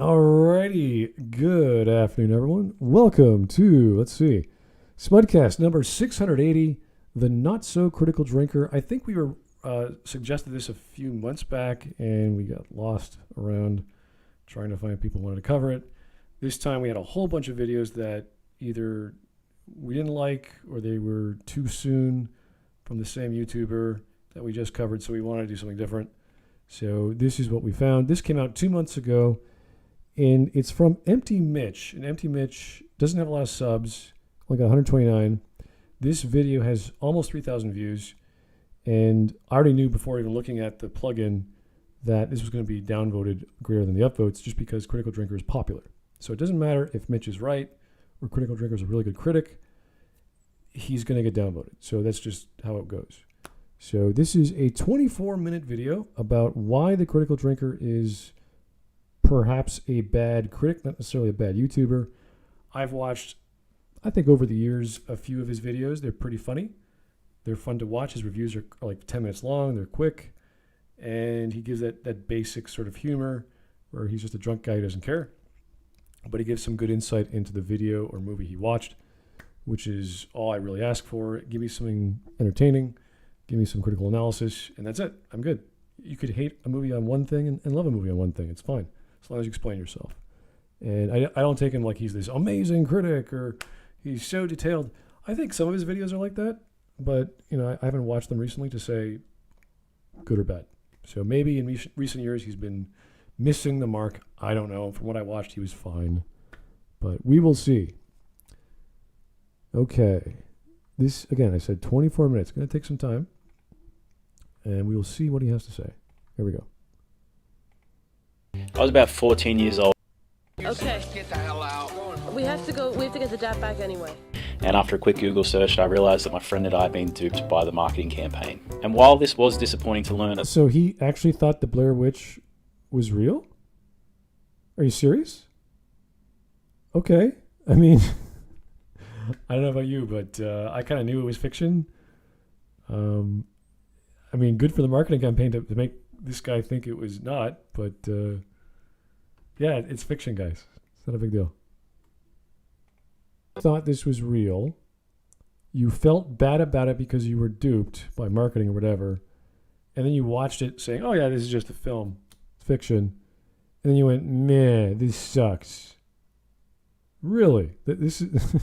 Alrighty, good afternoon, everyone. Welcome to, Smudcast number 680, The Not So Critical Drinker. I think we were suggested this a few months back, and we got lost around trying to find people who wanted to cover it. This time we had a whole bunch of videos that either we didn't like or they were too soon from the same YouTuber that we just covered, so we wanted to do something different. So this is what we found. This came out 2 months ago. And it's from Empty Mitch. And Empty Mitch doesn't have a lot of subs, only got 129. This video has almost 3,000 views. And I already knew before even looking at the plugin that this was going to be downvoted greater than the upvotes just because Critical Drinker is popular. So it doesn't matter if Mitch is right or Critical Drinker is a really good critic. He's going to get downvoted. So that's just how it goes. So this is a 24-minute video about why the Critical Drinker is perhaps a bad critic, not necessarily a bad YouTuber. I've watched, I think over the years, a few of his videos. They're pretty funny. They're fun to watch. His reviews are like 10 minutes long. They're quick. And he gives that basic sort of humor where he's just a drunk guy who doesn't care. But he gives some good insight into the video or movie he watched, which is all I really ask for. Give me something entertaining. Give me some critical analysis. And that's it. I'm good. You could hate a movie on one thing and love a movie on one thing. It's fine. As long as you explain yourself. And I don't take him like he's this amazing critic or he's so detailed. I think some of his videos are like that, but I haven't watched them recently to say good or bad. So maybe in recent years he's been missing the mark. I don't know. From what I watched, he was fine. But we will see. Okay. This, again, I said 24 minutes. Going to take some time. And we will see what he has to say. Here we go. I was about 14 years old. Okay. Get the hell out. We have to get the dad back anyway. And after a quick Google search, I realized that my friend and I had been duped by the marketing campaign. And while this was disappointing to learn... So he actually thought the Blair Witch was real? Are you serious? Okay. I mean, I don't know about you, but I kind of knew it was fiction. I mean, good for the marketing campaign to make this guy think it was not, but yeah, it's fiction, guys. It's not a big deal. Thought this was real. You felt bad about it because you were duped by marketing or whatever, and then you watched it saying, oh yeah, this is just a film, it's fiction, and then you went, man, this sucks. Really? This is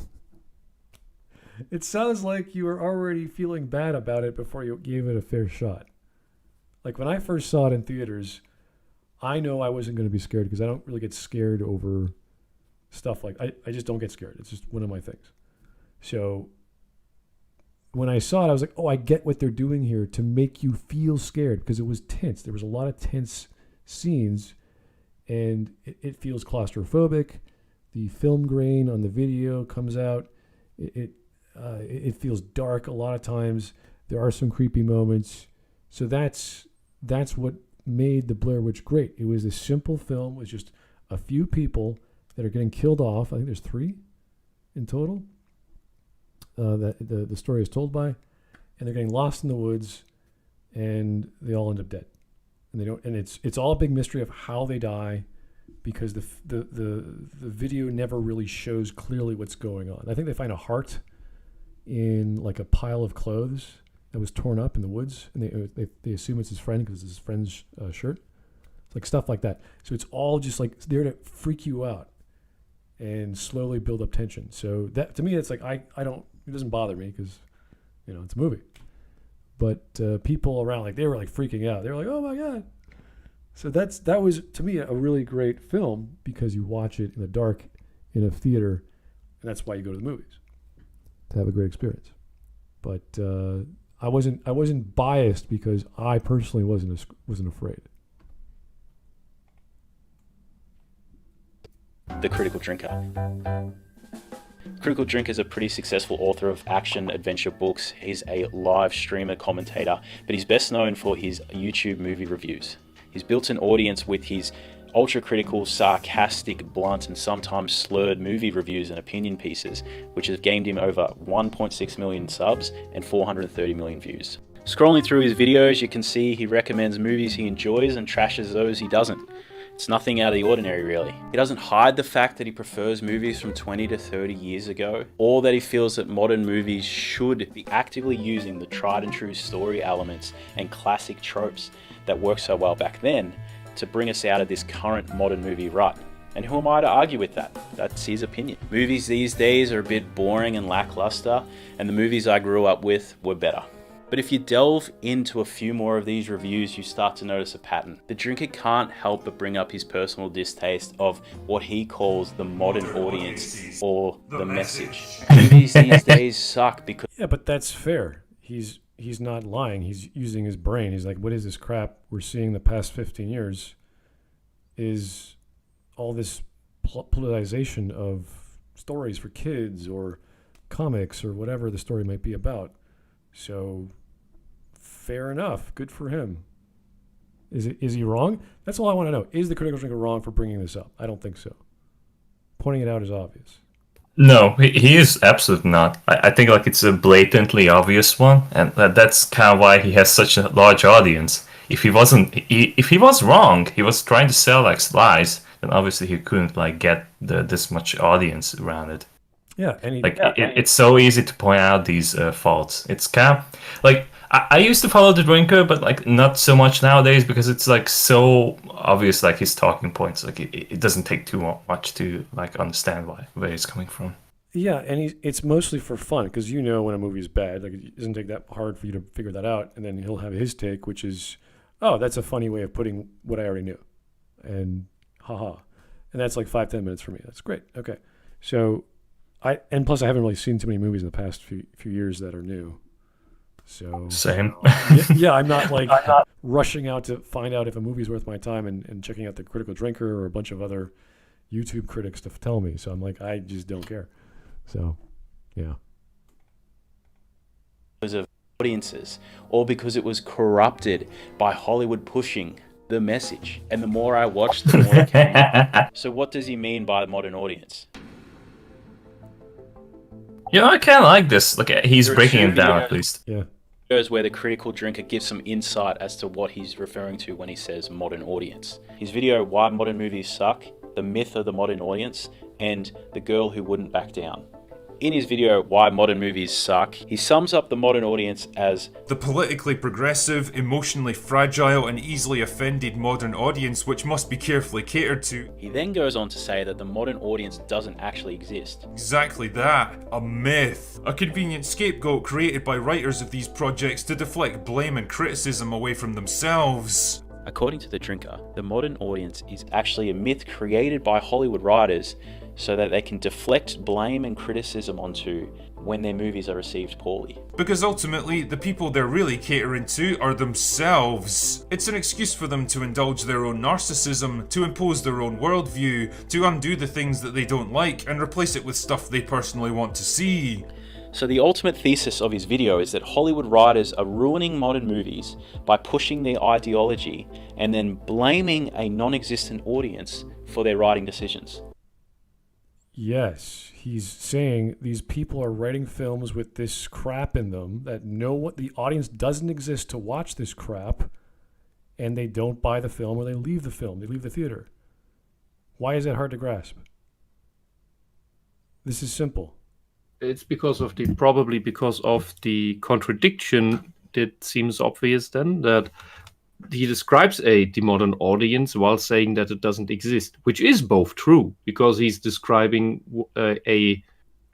It sounds like you were already feeling bad about it before you gave it a fair shot. Like when I first saw it in theaters, I know I wasn't going to be scared because I don't really get scared over stuff like I just don't get scared. It's just one of my things. So when I saw it, I was like, oh, I get what they're doing here to make you feel scared because it was tense. There was a lot of tense scenes and it feels claustrophobic. The film grain on the video comes out. It feels dark a lot of times. There are some creepy moments. So that's what made the Blair Witch great. It was a simple film with just a few people that are getting killed off. I think there's 3 in total that the story is told by, and they're getting lost in the woods, and they all end up dead. And they don't. And it's all a big mystery of how they die, because the video never really shows clearly what's going on. I think they find a heart in like a pile of clothes that was torn up in the woods, and they assume it's his friend because it's his friend's shirt. It's like stuff like that. So it's all just like there to freak you out and slowly build up tension. So that to me, it's like I don't. It doesn't bother me because it's a movie. But people around, like, they were like freaking out. They were like, oh my god. So that was to me a really great film because you watch it in the dark in a theater, and that's why you go to the movies, to have a great experience. But I wasn't biased because I personally wasn't afraid. The Critical Drinker. Critical Drinker is a pretty successful author of action-adventure books. He's a live streamer commentator, but he's best known for his YouTube movie reviews. He's built an audience with his ultra-critical, sarcastic, blunt, and sometimes slurred movie reviews and opinion pieces, which has gained him over 1.6 million subs and 430 million views. Scrolling through his videos, you can see he recommends movies he enjoys and trashes those he doesn't. It's nothing out of the ordinary, really. He doesn't hide the fact that he prefers movies from 20 to 30 years ago, or that he feels that modern movies should be actively using the tried and true story elements and classic tropes that worked so well back then to bring us out of this current modern movie rut. And who am I to argue with that? That's his opinion. Movies these days are a bit boring and lackluster, and the movies I grew up with were better. But if you delve into a few more of these reviews, you start to notice a pattern. The drinker can't help but bring up his personal distaste of what he calls the modern audience or the message. Movies these days suck because... Yeah, but that's fair. He's not lying. He's using his brain. He's like, what is this crap we're seeing the past 15 years is all this politicization of stories for kids or comics or whatever the story might be about. So, fair enough. Good for him. Is he wrong? That's all I want to know. Is the critical drinker wrong for bringing this up? I don't think so. Pointing it out is obvious. No, he is absolutely not. I think like it's a blatantly obvious one, and that's kind of why he has such a large audience. If he was wrong, he was trying to sell like lies, then obviously he couldn't like get this much audience around it. Yeah, and it's so easy to point out these faults. It's kind of like I used to follow the drinker, but like not so much nowadays because it's like so obvious, like his talking points. Like it doesn't take too much to like understand where he's coming from. Yeah, and it's mostly for fun because you know when a movie's bad. Like it doesn't take that hard for you to figure that out, and then he'll have his take, which is, oh, that's a funny way of putting what I already knew, and haha, and that's like 5-10 minutes for me. That's great. Okay, so. And plus I haven't really seen too many movies in the past few years that are new. So same. Yeah, I'm not like rushing out to find out if a movie's worth my time and checking out the Critical Drinker or a bunch of other YouTube critics to tell me. So I'm like, I just don't care. So, yeah. Because of audiences, or because it was corrupted by Hollywood pushing the message. And the more I watched, the more it came. So what does he mean by modern audience? You know, I kind of like this. Look, he's breaking it down at least. Yeah. Videos where the critical drinker gives some insight as to what he's referring to when he says modern audience. His video, Why Modern Movies Suck, The Myth of the Modern Audience, and The Girl Who Wouldn't Back Down. In his video, Why Modern Movies Suck, he sums up the modern audience as the politically progressive, emotionally fragile and easily offended modern audience which must be carefully catered to. He then goes on to say that the modern audience doesn't actually exist. Exactly that. A myth. A convenient scapegoat created by writers of these projects to deflect blame and criticism away from themselves. According to the drinker, the modern audience is actually a myth created by Hollywood writers so that they can deflect blame and criticism onto when their movies are received poorly. Because ultimately, the people they're really catering to are themselves. It's an excuse for them to indulge their own narcissism, to impose their own worldview, to undo the things that they don't like and replace it with stuff they personally want to see. So the ultimate thesis of his video is that Hollywood writers are ruining modern movies by pushing their ideology and then blaming a non-existent audience for their writing decisions. Yes, he's saying these people are writing films with this crap in them that the audience doesn't exist to watch this crap, and they don't buy the film or they leave the film, they leave the theater. Why is that hard to grasp? This is simple. It's probably because of the contradiction that seems obvious then, that he describes the modern audience while saying that it doesn't exist, which is both true, because he's describing a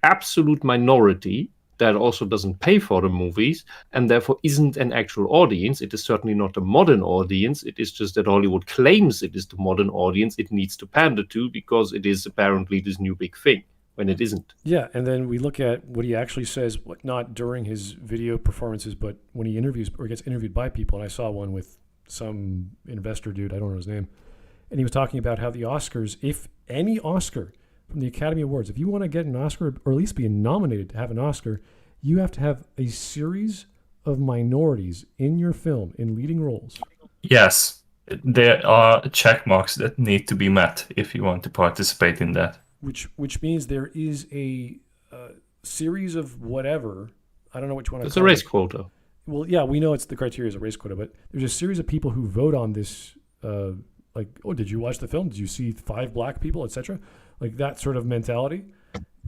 absolute minority that also doesn't pay for the movies and therefore isn't an actual audience. It is certainly not a modern audience. It is just that Hollywood claims it is the modern audience it needs to pander to because it is apparently this new big thing, when it isn't. Yeah, and then we look at what he actually says, not during his video performances, but when he interviews or gets interviewed by people. And I saw one with some investor dude, I don't know his name, and he was talking about how the Oscars, if any Oscar from the Academy Awards, if you want to get an Oscar or at least be nominated to have an Oscar, you have to have a series of minorities in your film in leading roles. Yes, there are check marks that need to be met if you want to participate in that. Which means there is a series of whatever, I don't know which one. It's a race quota. Well, yeah, we know it's the criteria is a race quota, but there's a series of people who vote on this Like, oh, did you watch the film? Did you see 5 black people, etc.? Like that sort of mentality.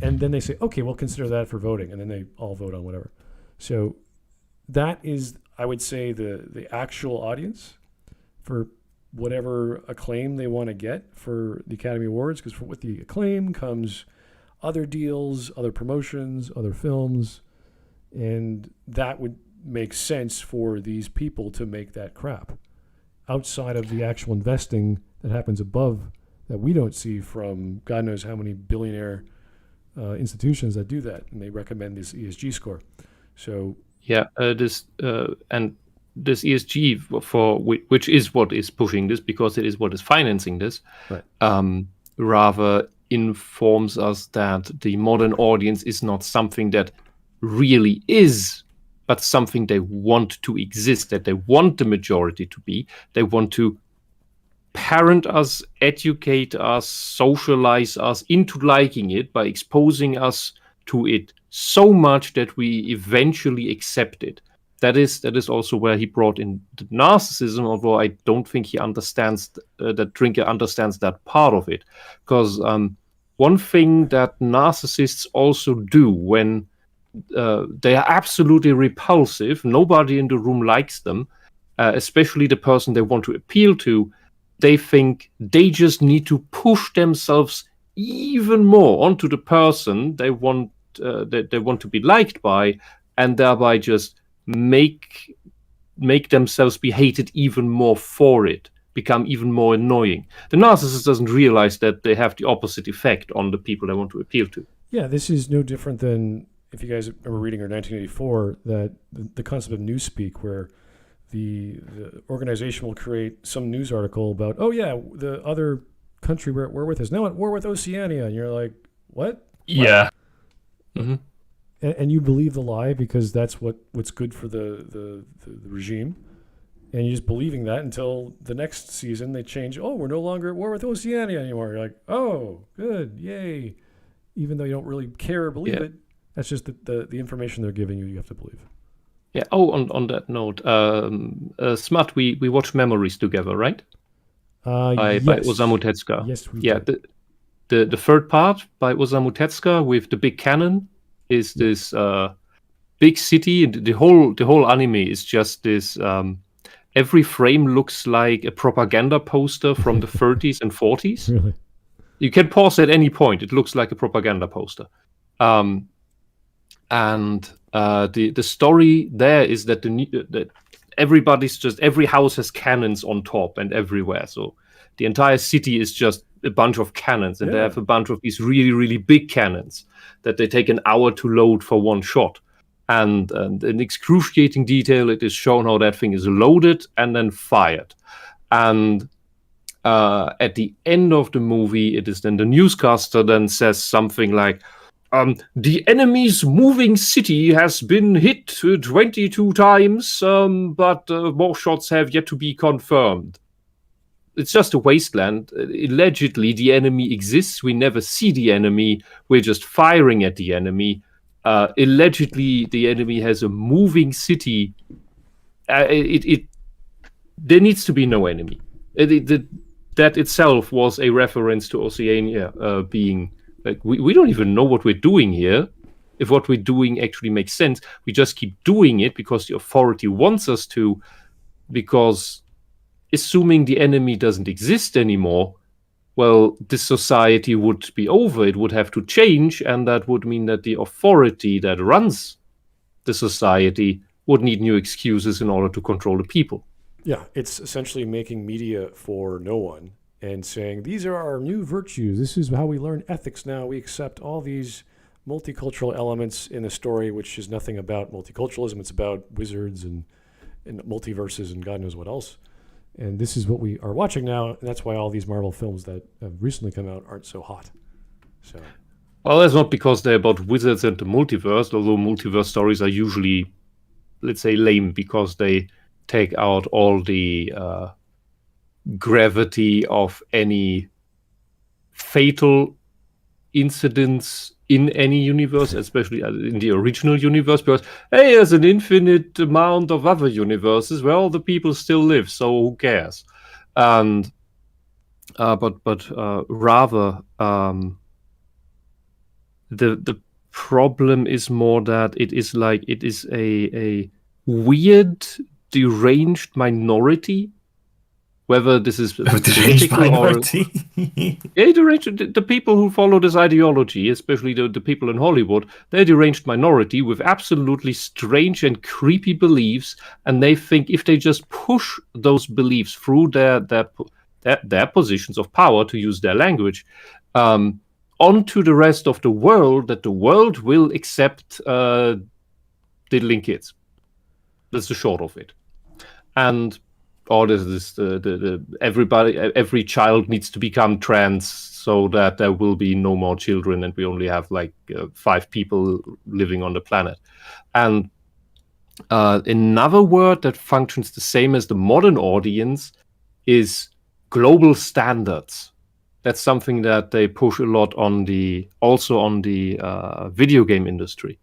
And then they say, okay, we'll consider that for voting. And then they all vote on whatever. So that is, I would say, the actual audience for whatever acclaim they want to get for the Academy Awards. Because with the acclaim comes other deals, other promotions, other films. And that would make sense for these people to make that crap outside of the actual investing that happens above that we don't see from God knows how many billionaire institutions that do that, and they recommend this ESG score. So this ESG for which is what is pushing this, because it is what is financing this. Right. Rather informs us that the modern audience is not something that really is, but something they want to exist, that they want the majority to be. They want to parent us, educate us, socialize us into liking it by exposing us to it so much that we eventually accept it. That is also where he brought in the narcissism, although I don't think he understands that Drinker understands that part of it. Because one thing that narcissists also do when they are absolutely repulsive, nobody in the room likes them, especially the person they want to appeal to, they think they just need to push themselves even more onto the person they want to be liked by, and thereby just make themselves be hated even more for it, become even more annoying. The narcissist doesn't realize that they have the opposite effect on the people they want to appeal to. Yeah, this is no different than, if you guys remember reading in 1984, that the concept of newspeak, where the organization will create some news article about, oh yeah, the other country we're at war with is now at war with Oceania, and you're like, what? Yeah. Mm-hmm. And you believe the lie because that's what's good for the regime, and you're just believing that until the next season they change. Oh, we're no longer at war with Oceania anymore. You're like, oh, good, yay! Even though you don't really care or believe it, that's just the information they're giving you. You have to believe. Yeah. Oh, on that note, Smut, we watched Memories together, right? By Osamu Tezuka. Yes, we did. The third part by Osamu Tezuka with the big cannon is this big city, and the whole anime is just this. Every frame looks like a propaganda poster from the 30s and 40s. Really? You can pause at any point; it looks like a propaganda poster. And the story there is that that every house has cannons on top and everywhere. So the entire city is just a bunch of cannons, and they have a bunch of these really, really big cannons that they take an hour to load for one shot. And in excruciating detail, it is shown how that thing is loaded and then fired. And at the end of the movie, it is then the newscaster then says something like, the enemy's moving city has been hit 22 times, but more shots have yet to be confirmed. It's just a wasteland. Allegedly, the enemy exists. We never see the enemy. We're just firing at the enemy. Allegedly, the enemy has a moving city. There needs to be no enemy. That itself was a reference to Oceania being... Like, we don't even know what we're doing here. If what we're doing actually makes sense, we just keep doing it because the authority wants us to, because assuming the enemy doesn't exist anymore, well, this society would be over. It would have to change, and that would mean that the authority that runs the society would need new excuses in order to control the people. Yeah, it's essentially making media for no one and saying, these are our new virtues. This is how we learn ethics now. We accept all these multicultural elements in a story, which is nothing about multiculturalism. It's about wizards and multiverses and God knows what else. And this is what we are watching now. And that's why all these Marvel films that have recently come out aren't so hot. So, well, that's not because they're about wizards and the multiverse, although multiverse stories are usually, let's say, lame because they take out all the gravity of any fatal incidents in any universe, especially in the original universe, because, hey, there's an infinite amount of other universes where all the people still live, so who cares? And but rather the problem is more that it is a weird, deranged minority. Whether this is political or deranged, the people who follow this ideology, especially the people in Hollywood, they're a deranged minority with absolutely strange and creepy beliefs, and they think if they just push those beliefs through their positions of power, to use their language, onto the rest of the world, that the world will accept diddling kids. That's the short of it. And every child needs to become trans so that there will be no more children and we only have 5 people living on the planet. And another word that functions the same as the modern audience is global standards. That's something that they push a lot on the video game industry.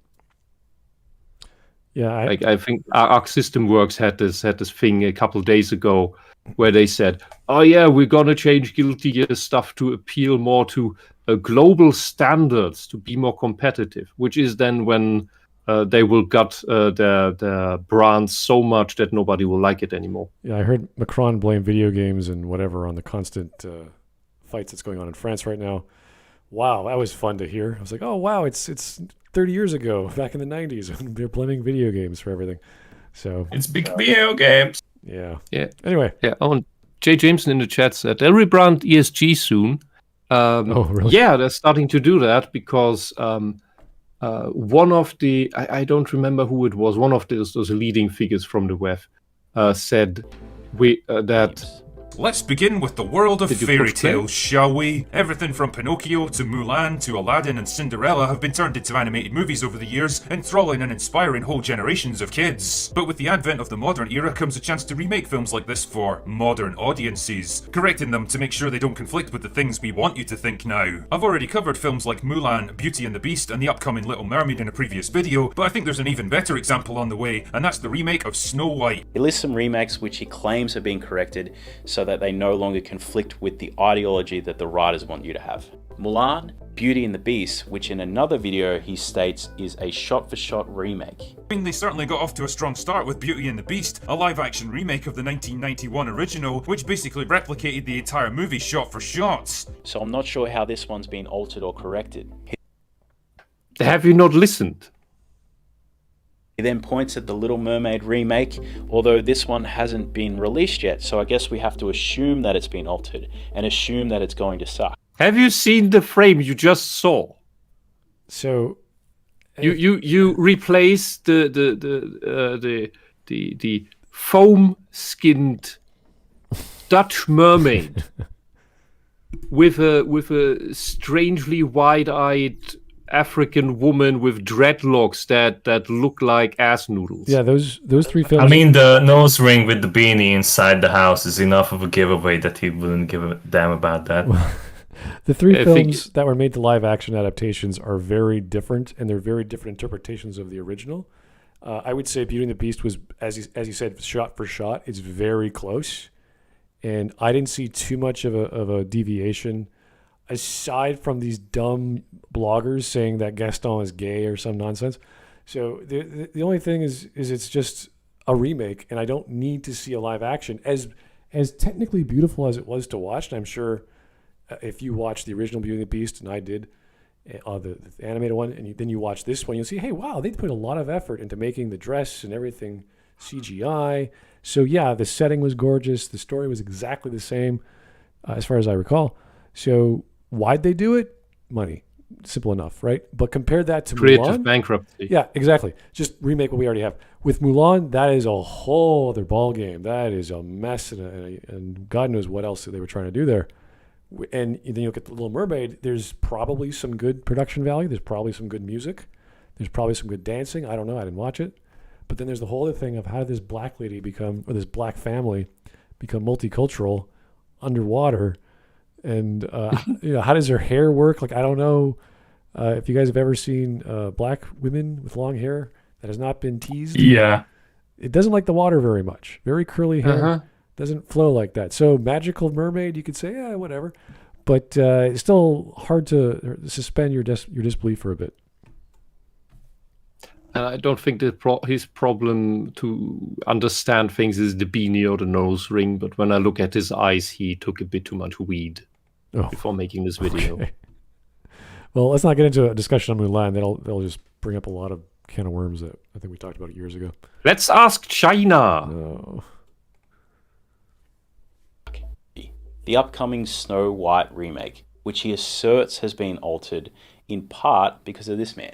Yeah, I think Arc System Works had this thing a couple of days ago where they said, "Oh yeah, we're gonna change Guilty Gear stuff to appeal more to global standards to be more competitive," which is then when they will gut their brand so much that nobody will like it anymore. Yeah, I heard Macron blame video games and whatever on the constant fights that's going on in France right now. Wow, that was fun to hear. I was like, oh wow, it's 30 years ago, back in the 90s, when they're blaming video games for everything. So it's big video games. Yeah. Anyway. Yeah. Oh, and Jay Jameson in the chat said they'll rebrand ESG soon. Oh, really? Yeah, they're starting to do that because one of the I don't remember who it was. One of those leading figures from the web said that. Let's begin with the world of fairy tales, shall we? Everything from Pinocchio to Mulan to Aladdin and Cinderella have been turned into animated movies over the years, enthralling and inspiring whole generations of kids. But with the advent of the modern era comes a chance to remake films like this for modern audiences, correcting them to make sure they don't conflict with the things we want you to think now. I've already covered films like Mulan, Beauty and the Beast and the upcoming Little Mermaid in a previous video, but I think there's an even better example on the way, and that's the remake of Snow White. He lists some remakes which he claims have been corrected so that they no longer conflict with the ideology that the writers want you to have. Mulan, Beauty and the Beast, which in another video he states is a shot-for-shot remake. I mean, they certainly got off to a strong start with Beauty and the Beast, a live-action remake of the 1991 original, which basically replicated the entire movie shot for shot. So I'm not sure how this one's been altered or corrected. Have you not listened? He then points at the Little Mermaid remake, although this one hasn't been released yet, so I guess we have to assume that it's been altered, and assume that it's going to suck. Have you seen the frame you just saw? So you replace the foam-skinned Dutch mermaid with a strangely wide-eyed African woman with dreadlocks that look like ass noodles. Yeah, those 3 films. I mean, the nose ring with the beanie inside the house is enough of a giveaway that he wouldn't give a damn about that. The 3 films that were made to live action adaptations are very different, and they're very different interpretations of the original. I would say Beauty and the Beast was, as you said, shot for shot. It's very close, and I didn't see too much of a deviation. Aside from these dumb bloggers saying that Gaston is gay or some nonsense. So the only thing is it's just a remake, and I don't need to see a live action. As technically beautiful as it was to watch, and I'm sure if you watch the original Beauty and the Beast, and I did, the animated one, and then you watch this one, you'll see, hey, wow, they put a lot of effort into making the dress and everything CGI. So yeah, the setting was gorgeous. The story was exactly the same as far as I recall. So why'd they do it? Money. Simple enough, right? But compare that to creative Mulan. Bankruptcy. Yeah, exactly. Just remake what we already have. With Mulan, that is a whole other ball game. That is a mess, and God knows what else they were trying to do there. And then you look at The Little Mermaid, there's probably some good production value. There's probably some good music. There's probably some good dancing. I don't know. I didn't watch it. But then there's the whole other thing of how did this black lady become, or this black family become multicultural underwater? And how does her hair work? Like, I don't know if you guys have ever seen black women with long hair that has not been teased. Yeah. It doesn't like the water very much. Very curly hair. Doesn't flow like that. So magical mermaid, you could say, yeah, whatever. But it's still hard to suspend your disbelief for a bit. And I don't think his problem to understand things is the beanie or the nose ring, but when I look at his eyes, he took a bit too much weed before making this video. Okay. Well, let's not get into a discussion on Mulan. They'll just bring up a lot of can of worms that I think we talked about it years ago. Let's ask China. No. The upcoming Snow White remake, which he asserts has been altered in part because of this man.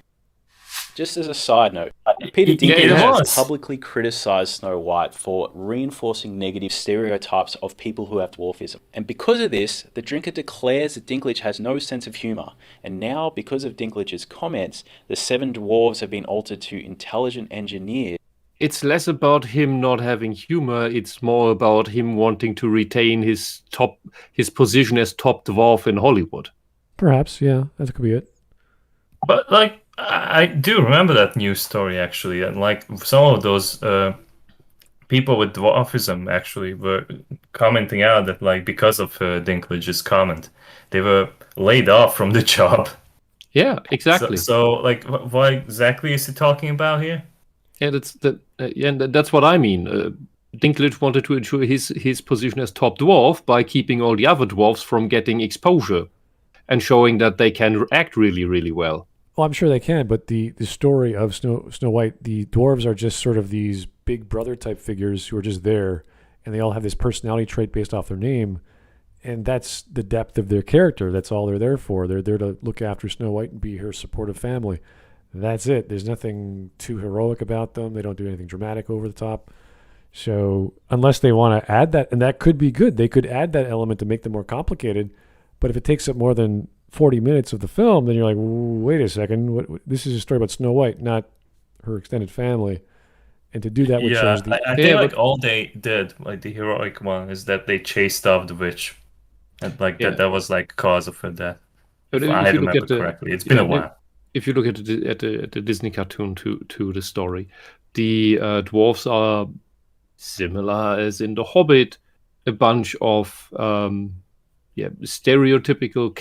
Just as a side note, Peter Dinklage has publicly criticised Snow White for reinforcing negative stereotypes of people who have dwarfism. And because of this, the drinker declares that Dinklage has no sense of humour. And now, because of Dinklage's comments, the 7 dwarves have been altered to intelligent engineers. It's less about him not having humor. It's more about him wanting to retain his position as top dwarf in Hollywood. Perhaps, yeah, that could be it. But like, I do remember that news story actually, and like some of those people with dwarfism actually were commenting out that like because of Dinklage's comment, they were laid off from the job. Yeah, exactly. So like, what exactly is he talking about here? Yeah, that's what I mean. Dinklage wanted to ensure his position as top dwarf by keeping all the other dwarfs from getting exposure and showing that they can act really, really well. Well, I'm sure they can, but the story of Snow White, the dwarves are just sort of these big brother type figures who are just there, and they all have this personality trait based off their name, and that's the depth of their character. That's all they're there for. They're there to look after Snow White and be her supportive family. That's it. There's nothing too heroic about them. They don't do anything dramatic over the top. So unless they want to add that, and that could be good, they could add that element to make them more complicated. But if it takes up more than 40 minutes of the film, then you're like, wait a second, this is a story about Snow White, not her extended family. And to do that would change the... I think like all they did, like the heroic one, is that they chased off the witch. And like that was like cause of her death. But if I remember correctly. It's been a while. If you look at the Disney cartoon to the story, the dwarves are similar as in The Hobbit, a bunch of stereotypical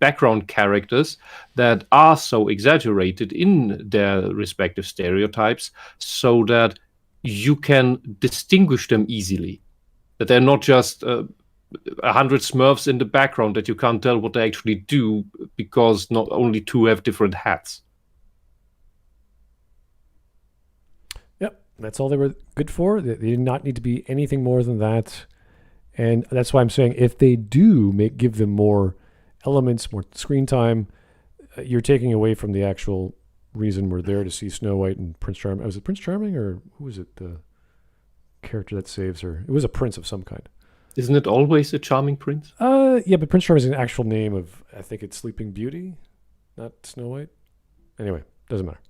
background characters that are so exaggerated in their respective stereotypes so that you can distinguish them easily. That they're not just 100 Smurfs in the background that you can't tell what they actually do because not only 2 have different hats. Yep, that's all they were good for. They did not need to be anything more than that. And that's why I'm saying if they do give them more elements, more screen time, you're taking away from the actual reason we're there to see Snow White and Prince Charming. Was it Prince Charming or who was it, the character that saves her? It was a prince of some kind. Isn't it always a charming prince? Yeah, but Prince Charming is an actual name of, I think it's Sleeping Beauty, not Snow White. Anyway, doesn't matter.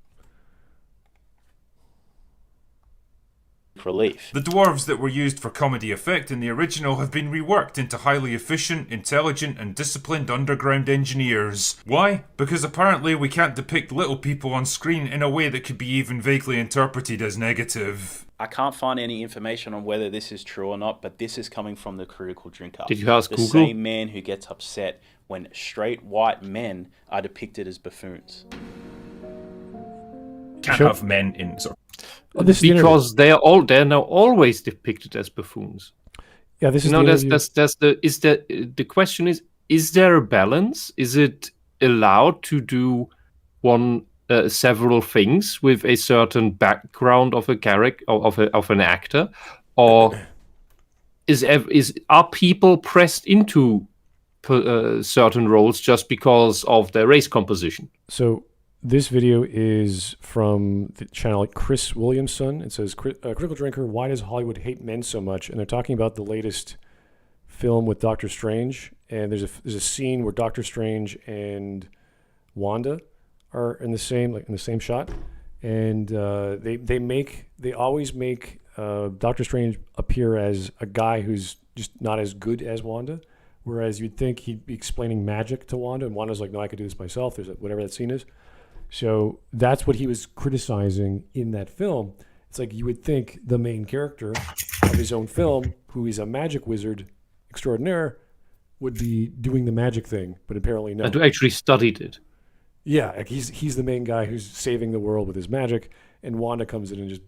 Relief. The dwarves that were used for comedy effect in the original have been reworked into highly efficient, intelligent, and disciplined underground engineers. Why? Because apparently we can't depict little people on screen in a way that could be even vaguely interpreted as negative. I can't find any information on whether this is true or not, but this is coming from the Critical Drinker. Did you ask the Google? Same man who gets upset when straight white men are depicted as buffoons. Can't have men in... Sorry. Because they're now always depicted as buffoons. Yeah, this is the question is there a balance? Is it allowed to do several things with a certain background of a character of an actor, or are people pressed into certain roles just because of their race composition? So this video is from the channel Chris Williamson. It says, Critical Drinker, why does Hollywood hate men so much? And they're talking about the latest film with Doctor Strange. And there's a scene where Doctor Strange and Wanda are in the same shot. And they always make Doctor Strange appear as a guy who's just not as good as Wanda. Whereas you'd think he'd be explaining magic to Wanda, and Wanda's like, no, I could do this myself. There's whatever that scene is. So that's what he was criticizing in that film. It's like you would think the main character of his own film, who is a magic wizard extraordinaire, would be doing the magic thing, but apparently no. And who actually studied it. Yeah, like he's the main guy who's saving the world with his magic, and Wanda comes in and just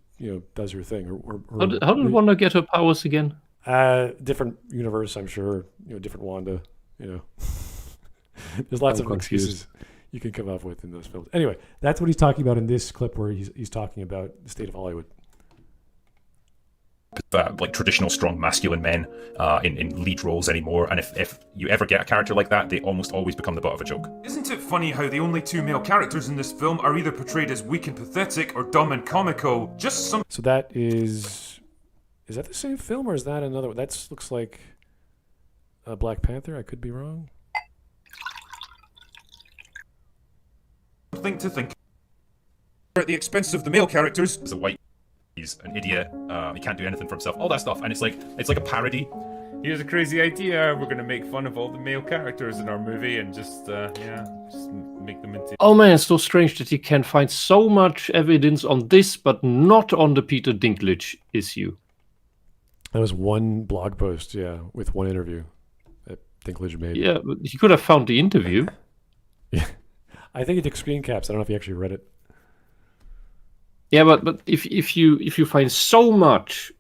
does her thing. How did Wanda get her powers again? Different universe, I'm sure. Different Wanda. There's lots of excuses you can come up with in those films. Anyway, that's what he's talking about in this clip where he's talking about the state of Hollywood. Like traditional strong masculine men in lead roles anymore, and if you ever get a character like that, they almost always become the butt of a joke. Isn't it funny how the only two male characters in this film are either portrayed as weak and pathetic or dumb and comical? So that is that the same film or is that another one? That looks like Black Panther. I could be wrong. Thing to think. At the expense of the male characters. As a white, he's an idiot. He can't do anything for himself. All that stuff, and it's like a parody. Here's a crazy idea. We're gonna make fun of all the male characters in our movie and just make them into. Oh man, it's so strange that you can find so much evidence on this, but not on the Peter Dinklage issue. That was one blog post, with one interview that Dinklage made. Yeah, but you could have found the interview. Yeah. I think he took screen caps. I don't know if he actually read it. Yeah, but if you find so much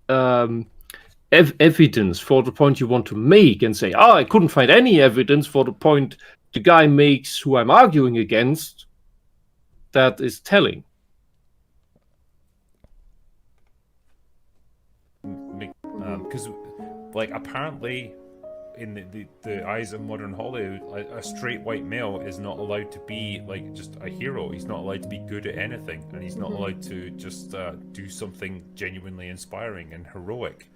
evidence for the point you want to make and say, I couldn't find any evidence for the point the guy makes who I'm arguing against, that is telling. Because, apparently, in the eyes of modern Hollywood, a straight white male is not allowed to be just a hero. He's not allowed to be good at anything, and he's not allowed to just do something genuinely inspiring and heroic.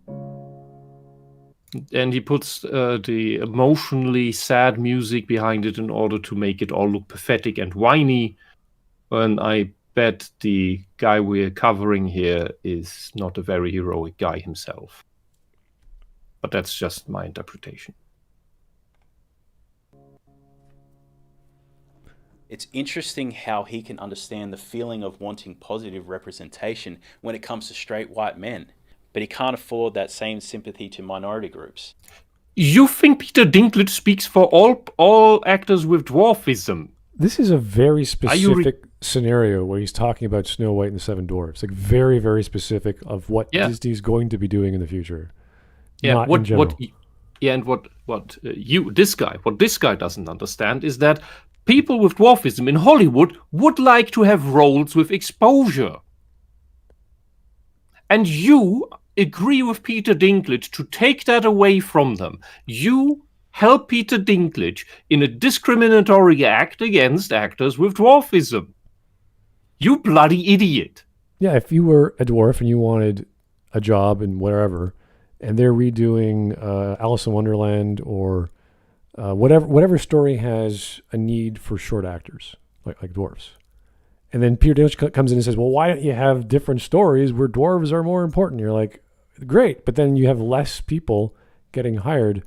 And he puts the emotionally sad music behind it in order to make it all look pathetic and whiny. And I bet the guy we're covering here is not a very heroic guy himself. But that's just my interpretation. It's interesting how he can understand the feeling of wanting positive representation when it comes to straight white men, but he can't afford that same sympathy to minority groups. You think Peter Dinklage speaks for all actors with dwarfism? This is a very specific scenario where he's talking about Snow White and the Seven Dwarfs. Like very, very specific of what Disney's going to be doing in the future. Yeah, what this guy doesn't understand is that people with dwarfism in Hollywood would like to have roles with exposure. And you agree with Peter Dinklage to take that away from them. You help Peter Dinklage in a discriminatory act against actors with dwarfism. You bloody idiot. Yeah, if you were a dwarf and you wanted a job in wherever, and they're redoing Alice in Wonderland or whatever story has a need for short actors, like dwarves. And then Peter Dinklage comes in and says, well, why don't you have different stories where dwarves are more important? You're like, great, but then you have less people getting hired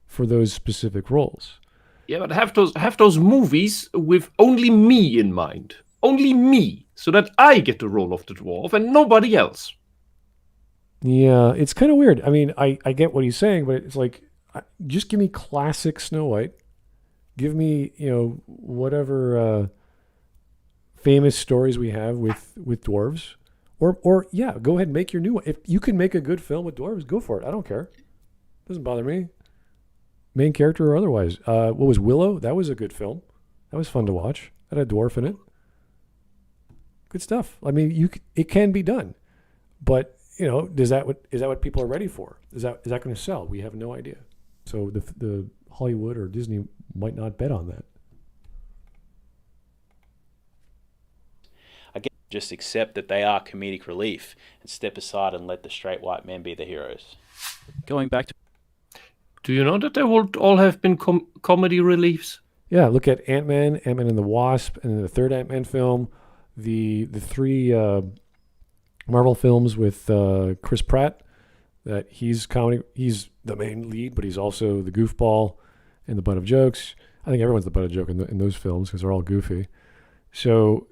for those specific roles. Yeah, but have those movies with only me in mind. Only me, so that I get the role of the dwarf and nobody else. Yeah, it's kind of weird. I mean, I get what he's saying, but it's like, just give me classic Snow White. Give me, whatever famous stories we have with dwarves. Or go ahead and make your new one. If you can make a good film with dwarves, go for it. I don't care. Doesn't bother me. Main character or otherwise. What was Willow? That was a good film. That was fun to watch. That had a dwarf in it. Good stuff. I mean, it can be done. But is that what people are ready for? Is that going to sell? We have no idea. So the Hollywood or Disney might not bet on that. I guess just accept that they are comedic relief and step aside and let the straight white men be the heroes. Going back to... Do you know that they would all have been comedy reliefs? Yeah, look at Ant-Man and the Wasp, and then the third Ant-Man film, the three Marvel films with Chris Pratt, that he's the main lead, but he's also the goofball and the butt of jokes. I think everyone's the butt of joke in those films because they're all goofy. So,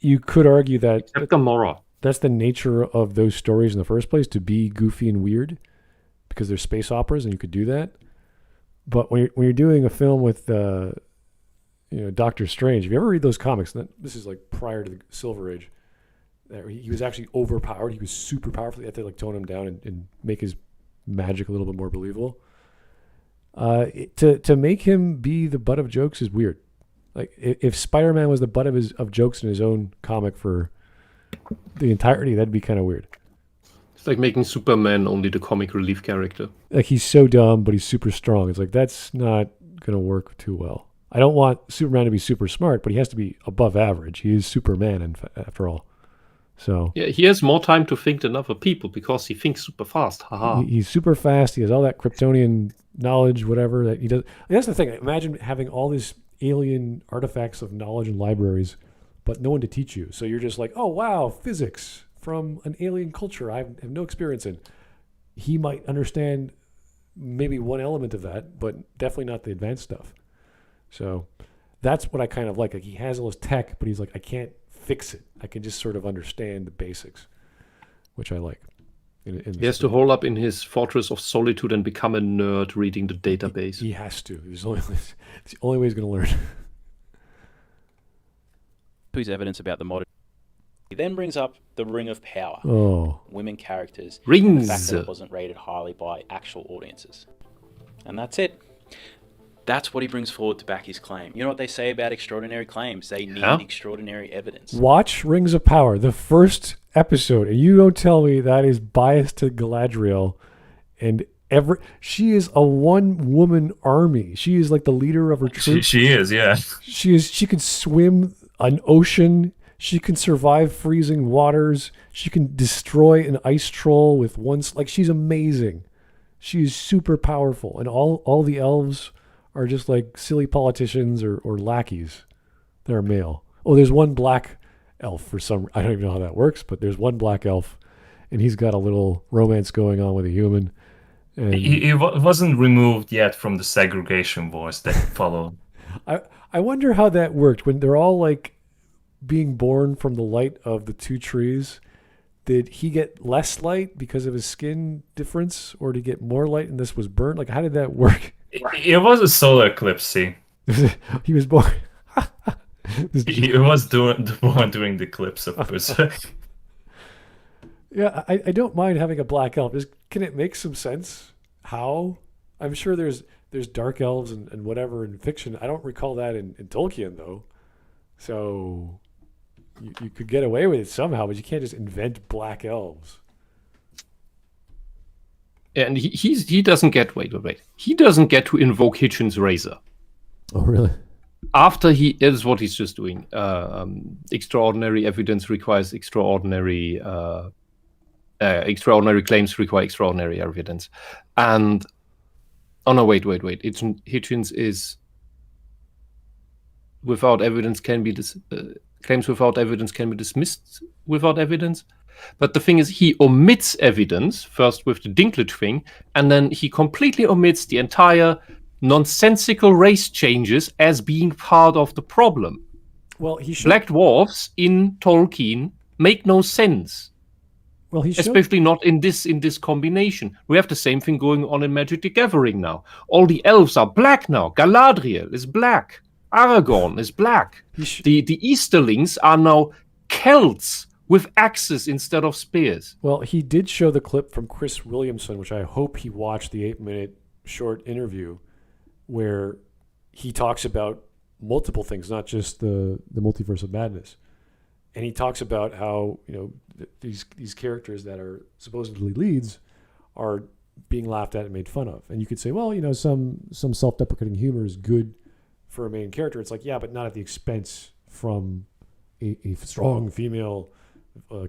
you could argue that Except Gamora. that's the nature of those stories in the first place, to be goofy and weird, because they're space operas and you could do that. But when you're doing a film with Doctor Strange, if you ever read those comics, this is like prior to the Silver Age, he was actually overpowered. He was super powerful. They had to like tone him down and make his magic a little bit more believable. To make him be the butt of jokes is weird. Like if Spider-Man was the butt of jokes in his own comic for the entirety, that'd be kind of weird. It's like making Superman only the comic relief character. Like he's so dumb, but he's super strong. It's like, that's not going to work too well. I don't want Superman to be super smart, but he has to be above average. He is Superman, after all. So yeah, he has more time to think than other people because he thinks super fast. Haha. He's super fast. He has all that Kryptonian knowledge, whatever that he does. And that's the thing. Imagine having all these alien artifacts of knowledge and libraries, but no one to teach you. So you're just like, oh wow, physics from an alien culture I have no experience in. He might understand maybe one element of that, but definitely not the advanced stuff. So that's what I kind of like. Like he has all his tech, but he's like, I can't fix it. I can just sort of understand the basics, which I like. He has to hole up in his fortress of solitude and become a nerd reading the database. He has to. It's the only way he's going to learn. Whose evidence about the modern. He then brings up the Ring of Power. Oh. Women characters. Rings. And the fact that it wasn't rated highly by actual audiences. And that's it. That's what he brings forward to back his claim. You know what they say about extraordinary claims? They need extraordinary evidence. Watch Rings of Power, the first episode, and you don't tell me that is biased to Galadriel. And she is a one-woman army. She is like the leader of her troops. She is, yeah. She can swim an ocean. She can survive freezing waters. She can destroy an ice troll with one. Like, she's amazing. She is super powerful, and all the elves are just like silly politicians or lackeys. They're male. Oh, there's one black elf for some. I don't even know how that works, but there's one black elf, and he's got a little romance going on with a human. And He wasn't removed yet from the segregation wars that followed. I wonder how that worked when they're all like being born from the light of the two trees. Did he get less light because of his skin difference, or did he get more light and this was burnt? Like, how did that work? It was a solar eclipse, see. He was born. He was born during the eclipse of Berserk. Yeah, I don't mind having a black elf. Can it make some sense? How? I'm sure there's dark elves and whatever in fiction. I don't recall that in Tolkien, though. So you could get away with it somehow, but you can't just invent black elves. And he doesn't get wait. He doesn't get to invoke Hitchin's razor. Oh, really? After it is what he's just doing. Extraordinary evidence requires extraordinary claims require extraordinary evidence. And wait. Hitchins is without evidence can be claims without evidence can be dismissed without evidence. But the thing is, he omits evidence, first with the Dinklage thing, and then he completely omits the entire nonsensical race changes as being part of the problem. Well, he should. Black dwarfs in Tolkien make no sense. Well, he should. Especially not in this combination. We have the same thing going on in Magic the Gathering now. All the elves are black now. Galadriel is black. Aragorn is black. The Easterlings are now Celts with axes instead of spears. Well, he did show the clip from Chris Williamson, which I hope he watched, the 8-minute short interview, where he talks about multiple things, not just the multiverse of madness. And he talks about how, these characters that are supposedly leads are being laughed at and made fun of. And you could say, well, some self-deprecating humor is good for a main character. It's like, yeah, but not at the expense from a strong female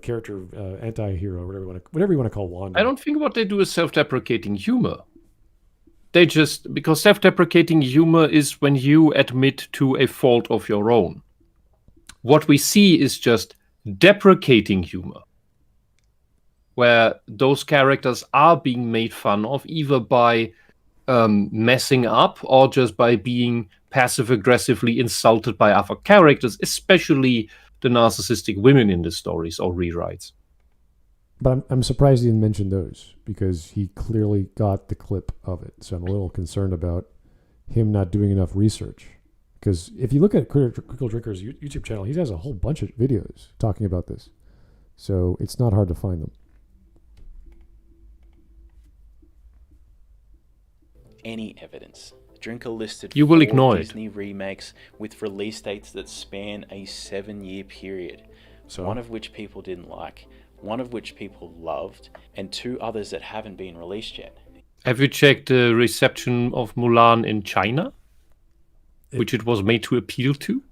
character, anti-hero, whatever you want to call Wanda. I don't think what they do is self-deprecating humor. They just, because self-deprecating humor is when you admit to a fault of your own. What we see is just deprecating humor, where those characters are being made fun of either by messing up or just by being passive-aggressively insulted by other characters, especially the narcissistic women in the stories or rewrites. But I'm surprised he didn't mention those because he clearly got the clip of it. So I'm a little concerned about him not doing enough research. Because if you look at Critical Drinker's YouTube channel, he has a whole bunch of videos talking about this. So it's not hard to find them. Any evidence. Drinker listed You will 4 ignore it. Disney remakes with release dates that span a 7-year period. So One of which people didn't like, one of which people loved, and 2 others that haven't been released yet. Have you checked the reception of Mulan in China? Which it was made to appeal to?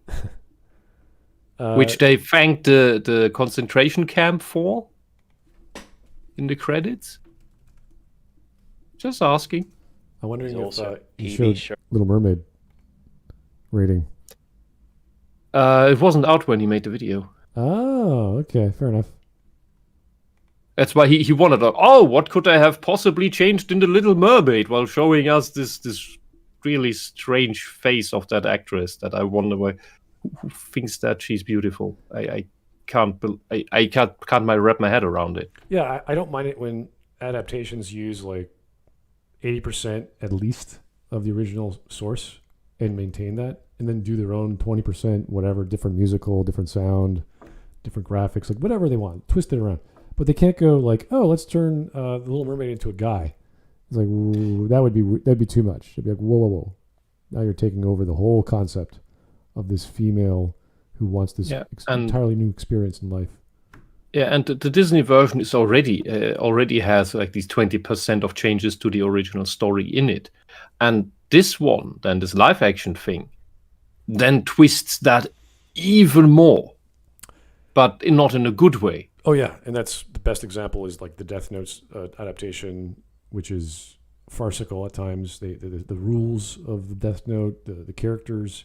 Which they thanked the concentration camp for? In the credits? Just asking. I'm wondering There's if also he TV showed show- Little Mermaid rating. It wasn't out when he made the video. Oh, okay, fair enough. That's why he wanted to, oh, what could I have possibly changed in The Little Mermaid, while showing us this really strange face of that actress that I wonder why who thinks that she's beautiful. I can't wrap my head around it. Yeah, I don't mind it when adaptations use like 80% at least of the original source and maintain that, and then do their own 20%, whatever, different musical, different sound, different graphics, like whatever they want, twist it around. But they can't go like, oh, let's turn the Little Mermaid into a guy. It's like, ooh, that'd be too much. It'd be like, whoa. Now you're taking over the whole concept of this female who wants this entirely new experience in life. Yeah, and the Disney version is already has like these 20% of changes to the original story in it. And this one, then this live action thing, then twists that even more, but not in a good way. Oh yeah, and that's the best example is like the Death Notes adaptation, which is farcical at times. The rules of the Death Note, the characters.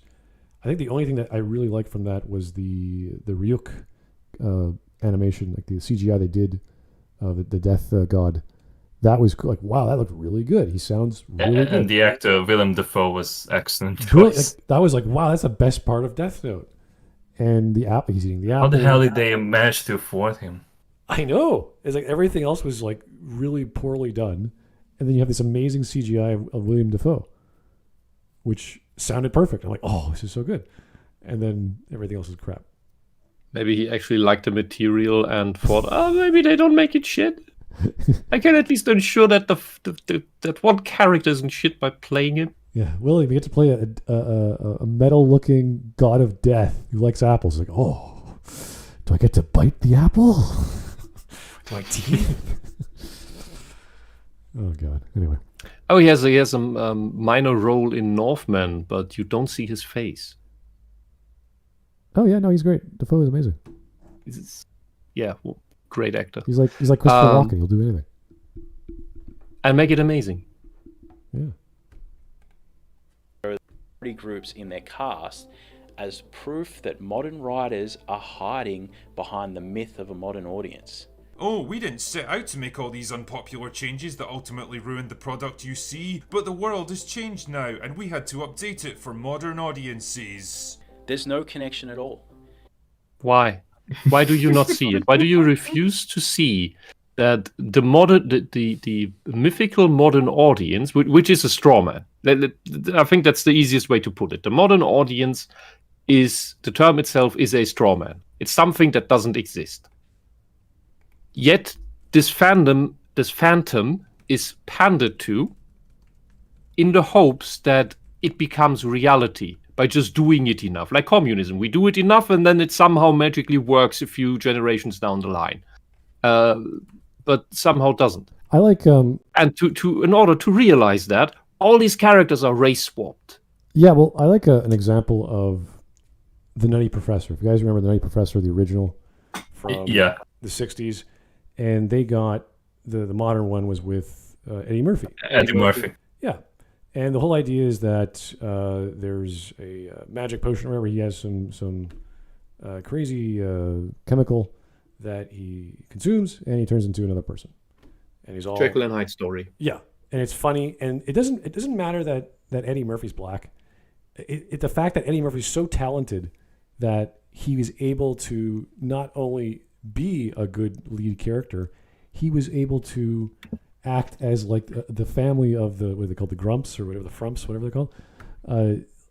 I think the only thing that I really liked from that was the Ryuk animation, like the CGI they did, the Death God. That was like, wow, that looked really good. He sounds really good. And the actor Willem Dafoe was excellent. Really, that was like, wow, that's the best part of Death Note. And the apple, he's eating the apple. How the hell did they manage to afford him? I know. It's like everything else was like really poorly done. And then you have this amazing CGI of William Dafoe, which sounded perfect. I'm like, oh, this is so good. And then everything else is crap. Maybe he actually liked the material and thought, oh, maybe they don't make it shit. I can at least ensure that that one character isn't shit by playing him. Yeah, William, you get to play a metal-looking god of death who likes apples. Like, oh, do I get to bite the apple? My teeth? Oh, God. Anyway. Oh, he has a minor role in Northman, but you don't see his face. Oh, yeah, no, he's great. Dafoe is amazing. Great actor. He's like Christopher Walken. He'll do anything. And make it amazing. Yeah. Groups in their cast as proof that modern writers are hiding behind the myth of a modern audience. Oh, we didn't set out to make all these unpopular changes that ultimately ruined the product you see, but the world has changed now and we had to update it for modern audiences. There's no connection at all. Why? Why do you not see it? Why do you refuse to see that the mythical modern audience, which is a straw man? I think that's the easiest way to put it. The modern audience the term itself is a straw man. It's something that doesn't exist. Yet this phantom is pandered to in the hopes that it becomes reality by just doing it enough. Like communism. We do it enough and then it somehow magically works a few generations down the line. But somehow doesn't. I like... And in order to realize that, all these characters are race swapped. Yeah, well, I like an example of The Nutty Professor. If you guys remember The Nutty Professor, the original from the 60s, and they got the modern one was with Eddie Murphy. Eddie Murphy. Yeah, and the whole idea is that there's a magic potion. Remember, he has some crazy chemical that he consumes, and he turns into another person. And he's all Jekyll and Hyde story. Yeah, and it's funny, and it doesn't matter that Eddie Murphy's black. The fact that Eddie Murphy's so talented that he was able to not only be a good lead character, he was able to act as like the family of the, what are they called, the Grumps or whatever, the Frumps, whatever they're called.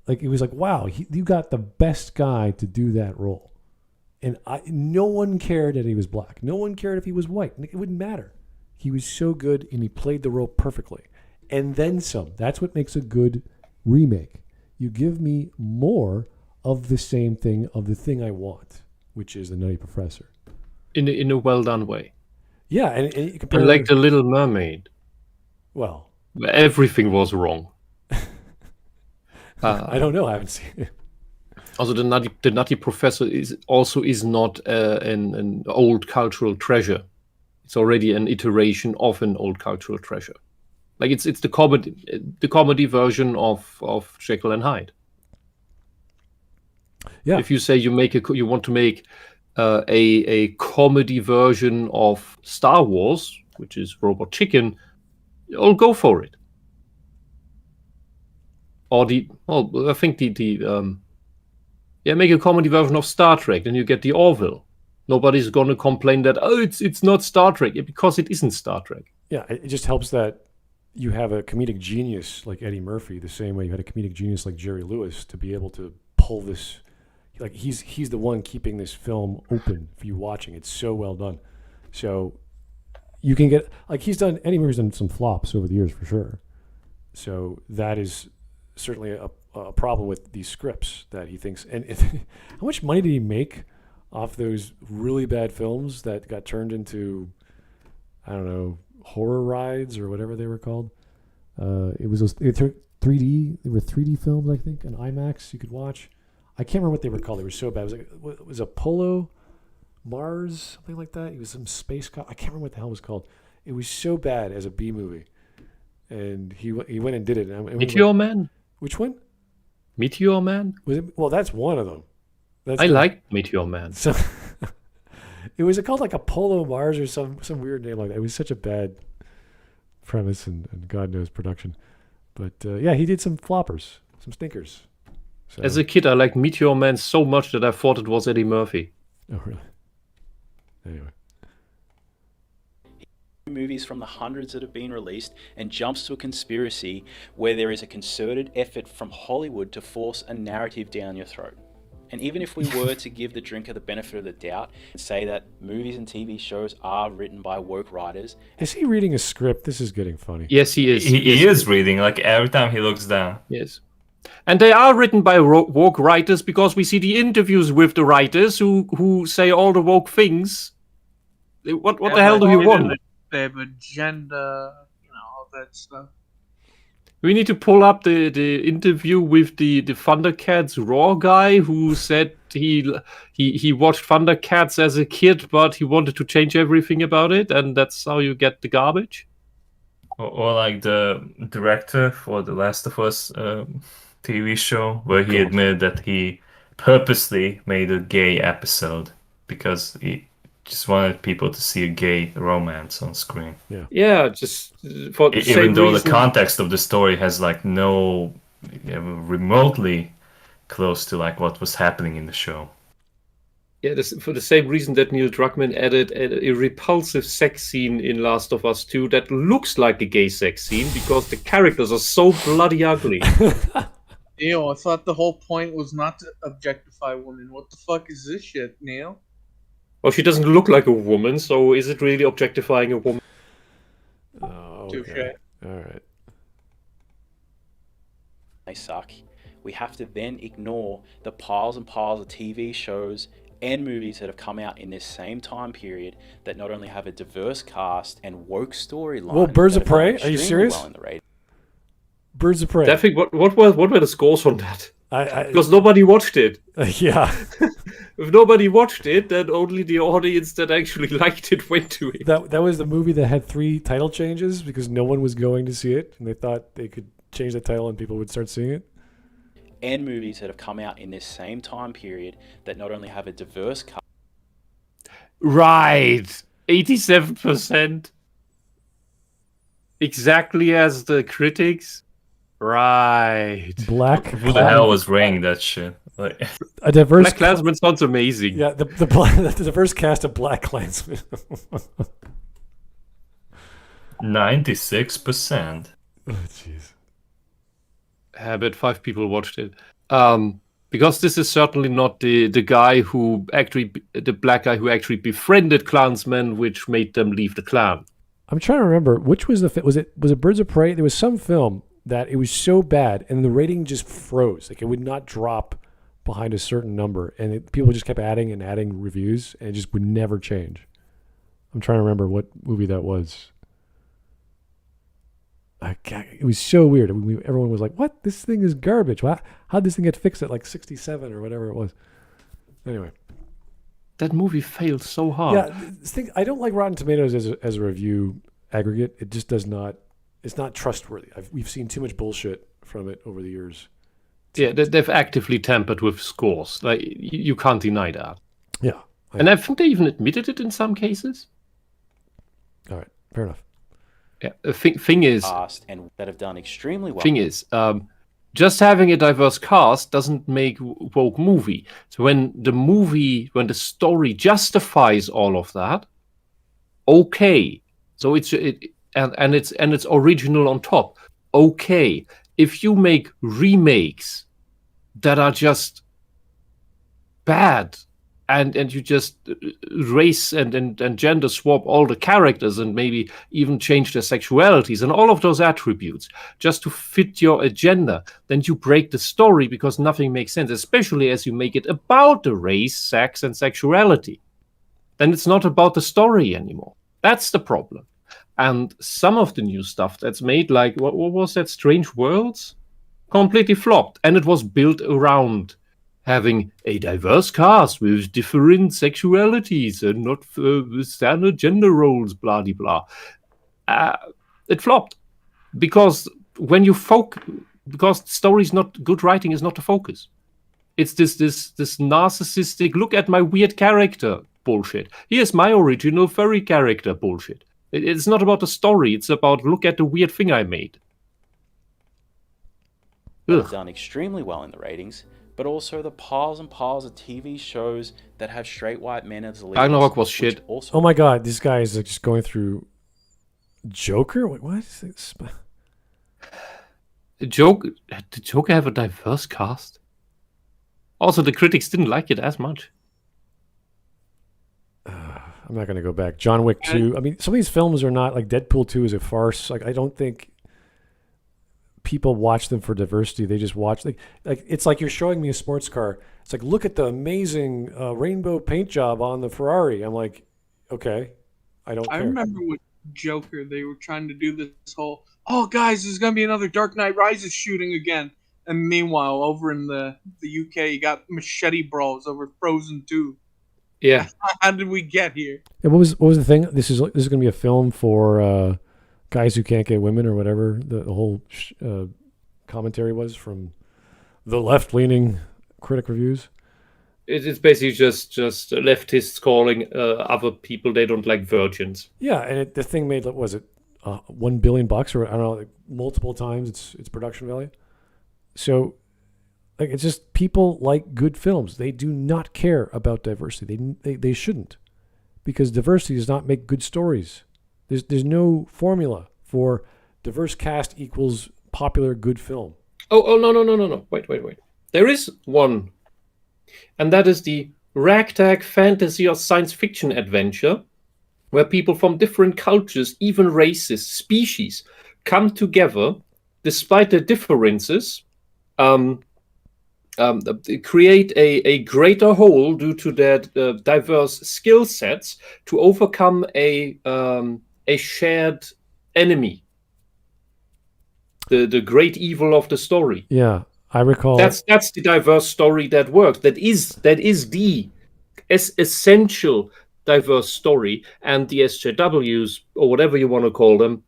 Like it was like, wow, you got the best guy to do that role. And no one cared that he was black. No one cared if he was white. It wouldn't matter. He was so good, and he played the role perfectly. And then some. That's what makes a good remake. You give me more of the same thing, of the thing I want, which is the Nutty Professor. In a well-done way. Yeah, and you compare like The Little Mermaid. Well, where everything was wrong. I don't know. I haven't seen it. Also, the Nutty Professor is not an old cultural treasure. It's already an iteration of an old cultural treasure. Like it's the comedy version of Jekyll and Hyde. Yeah. If you say you want to make a comedy version of Star Wars, which is Robot Chicken, I'll go for it. Or make a comedy version of Star Trek, then you get the Orville. Nobody's going to complain that it's not Star Trek, because it isn't Star Trek. Yeah, it just helps that you have a comedic genius like Eddie Murphy, the same way you had a comedic genius like Jerry Lewis to be able to pull this. Like he's the one keeping this film open for you watching. It's so well done. So you can get Eddie Murphy's done some flops over the years for sure. So that is certainly a problem with these scripts that he thinks. And how much money did he make off those really bad films that got turned into, I don't know, horror rides or whatever they were called? It was 3D. They were 3D films, I think, on IMAX you could watch. I can't remember what they were called. They were so bad. It was Apollo Mars, something like that. It was some space. I can't remember what the hell it was called. It was so bad as a B movie, and he went and did it. And Meteor Man. Which one? Meteor Man. Was it? Well, that's one of them. I like Meteor Man. So it was called like Apollo Mars or some weird name like that. It was such a bad premise and God knows production. But yeah, he did some floppers, some stinkers. So. As a kid, I liked Meteor Man so much that I thought it was Eddie Murphy. Oh, really? Anyway. Movies from the hundreds that have been released and jumps to a conspiracy where there is a concerted effort from Hollywood to force a narrative down your throat. And even if we were to give the drinker the benefit of the doubt and say that movies and TV shows are written by woke writers... Is he reading a script? This is getting funny. Yes, he is. He is reading, like every time he looks down. Yes. And they are written by woke writers because we see the interviews with the writers who say all the woke things. What the hell do you want? They have agenda, all that stuff. We need to pull up the interview with the Thundercats Raw guy who said he watched Thundercats as a kid, but he wanted to change everything about it, and that's how you get the garbage. Or like the director for The Last of Us TV show, where he admitted that he purposely made a gay episode because he just wanted people to see a gay romance on screen. Yeah, just for the even though reason. The context of the story has like no remotely close to like what was happening in the show. Yeah, for the same reason that Neil Druckmann added a repulsive sex scene in Last of Us 2 that looks like a gay sex scene because the characters are so bloody ugly. Neil, I thought the whole point was not to objectify women. What the fuck is this shit, Neil? Well, she doesn't look like a woman, so is it really objectifying a woman? Oh, Touche. okay. All right. They suck. We have to then ignore the piles and piles of TV shows and movies that have come out in this same time period that not only have a diverse cast and woke storyline. Well, Birds of but have Prey? done Are you extremely serious? well in the ratings. Birds of Prey. I think what were the scores on that? I Because nobody watched it. yeah. If nobody watched it, then only the audience that actually liked it went to it. That was the movie that had 3 title changes because no one was going to see it, and they thought they could change the title and people would start seeing it. And movies that have come out in this same time period that not only have a diverse cast. Right. 87%. Exactly as the critics. Right. Black. Who the hell was rating that shit? Like, A diverse Black Klansman sounds amazing. Yeah, the diverse cast of Black Klansmen. 96%. Oh, jeez. I bet 5 people watched it. Because this is certainly not the guy who actually, the black guy who actually befriended Klansmen, which made them leave the clan. I'm trying to remember which was was it Birds of Prey? There was some film that it was so bad and the rating just froze. Like it would not drop behind a certain number, and people just kept adding and adding reviews, and it just would never change. I'm trying to remember what movie that was. It was so weird. Everyone was like, "What? This thing is garbage. How'd this thing get fixed at like 67 or whatever it was?" Anyway, that movie failed so hard. Yeah, I don't like Rotten Tomatoes as a review aggregate. It just does not. It's not trustworthy. We've seen too much bullshit from it over the years. Yeah, they've actively tampered with scores. Like you can't deny that. Yeah, and I think they even admitted it in some cases. All right, fair enough. Yeah, the thing is, and that have done extremely well. Thing is, just having a diverse cast doesn't make woke movie. So when the story justifies all of that, okay. So it's original on top. Okay, if you make remakes that are just bad, and you just race and gender swap all the characters and maybe even change their sexualities and all of those attributes just to fit your agenda, then you break the story because nothing makes sense, especially as you make it about the race, sex, and sexuality. Then it's not about the story anymore. That's the problem. And some of the new stuff that's made, like, what was that, Strange Worlds? Completely flopped. And it was built around having a diverse cast with different sexualities and not standard gender roles, blah, blah, blah. It flopped because because story's not good, writing is not the focus. It's this narcissistic, look at my weird character bullshit. Here's my original furry character bullshit. It's not about the story. It's about, look at the weird thing I made. They've done extremely well in the ratings, but also the piles and piles of TV shows that have straight white men as the leads. Ragnarok was shit. Oh my god, this guy is like just going through Joker? What is this? Did Joker have a diverse cast? Also, the critics didn't like it as much. I'm not going to go back. John Wick 2. I mean, some of these films are not, like Deadpool 2 is a farce. Like, I don't think people watch them for diversity. They just watch, like it's like you're showing me a sports car. It's like, look at the amazing rainbow paint job on the Ferrari. I'm like, okay, I don't care. I remember with Joker, they were trying to do this whole, oh guys, there's going to be another Dark Knight Rises shooting again. And meanwhile, over in the UK, you got machete brawls over Frozen 2. Yeah. How did we get here? Yeah, what was the thing? This is going to be a film for guys who can't get women or whatever. The whole commentary was from the left-leaning critic reviews. It's basically just leftists calling other people they don't like virgins. Yeah, and the thing made, what was it, $1 billion or I don't know, like multiple times its production value. So, like, it's just people like good films. They do not care about diversity. They shouldn't, because diversity does not make good stories. There's no formula for diverse cast equals popular good film. Oh no. Wait. There is one. And that is the ragtag fantasy or science fiction adventure where people from different cultures, even races, species, come together despite their differences, create a greater whole due to their diverse skill sets to overcome a shared enemy. The great evil of the story. Yeah, I recall. That's the diverse story that works. That is the essential diverse story. And the SJWs, or whatever you want to call them,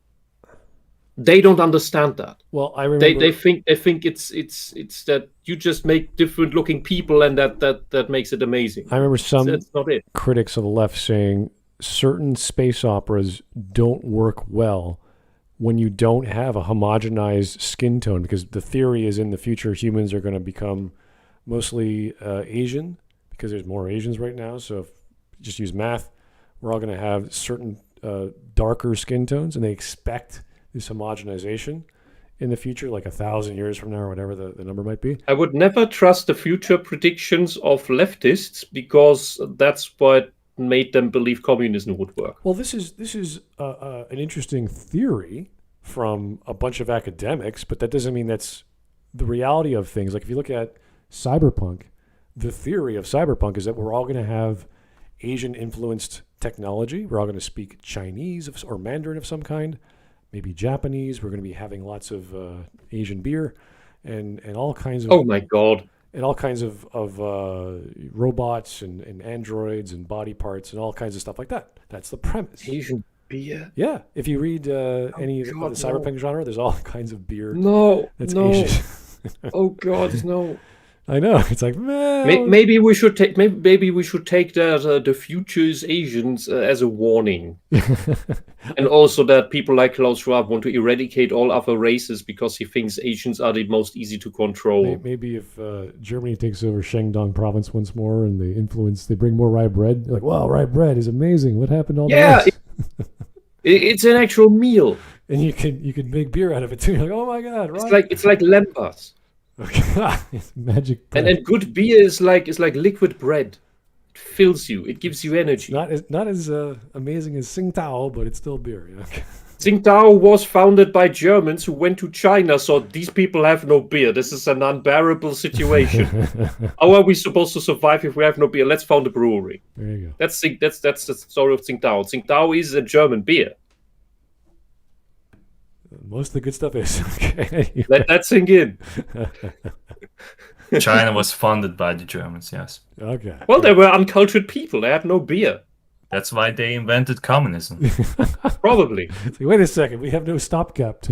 they don't understand that. Well, I remember they think it's that you just make different looking people and that makes it amazing. I remember some That's not it. critics of the left saying certain space operas don't work well when you don't have a homogenized skin tone, because the theory is in the future humans are going to become mostly Asian, because there's more Asians right now. So if you just use math, we're all going to have certain darker skin tones, and they expect this homogenization in the future, like 1,000 years from now or whatever the number might be. I would never trust the future predictions of leftists because that's what made them believe communism would work. Well, this is an interesting theory from a bunch of academics, but that doesn't mean that's the reality of things. Like if you look at cyberpunk, the theory of cyberpunk is that we're all going to have Asian-influenced technology. We're all going to speak Chinese or Mandarin of some kind, maybe Japanese. We're going to be having lots of Asian beer and all kinds of... Oh my God. And all kinds of robots and androids and body parts and all kinds of stuff like that. That's the premise. Asian beer? Yeah. If you read any of the cyberpunk genre, there's all kinds of beer. That's no. Asian. Oh God, no. I know. It's like, man. Maybe we should take that the future is Asians as a warning, and also that people like Klaus Schwab want to eradicate all other races because he thinks Asians are the most easy to control. Maybe if Germany takes over Shandong province once more and they bring more rye bread. They're like, wow, rye bread is amazing. What happened to all the rest? It's an actual meal, and you can make beer out of it too. You're like, oh my God, right? It's like lembas. Okay. It's magic bread. And good beer is like liquid bread. It fills you. It gives you energy. Not as amazing as Tsingtao, but it's still beer. Yeah. Tsingtao was founded by Germans who went to China, so these people have no beer. This is an unbearable situation. How are we supposed to survive if we have no beer? Let's found a brewery. There you go. That's the story of Tsingtao. Tsingtao is a German beer. Most of the good stuff is. Okay. Let that sink in. China was funded by the Germans, yes. Okay. Well, they were uncultured people. They had no beer. That's why they invented communism. Probably. Like, wait a second. We have no stopgap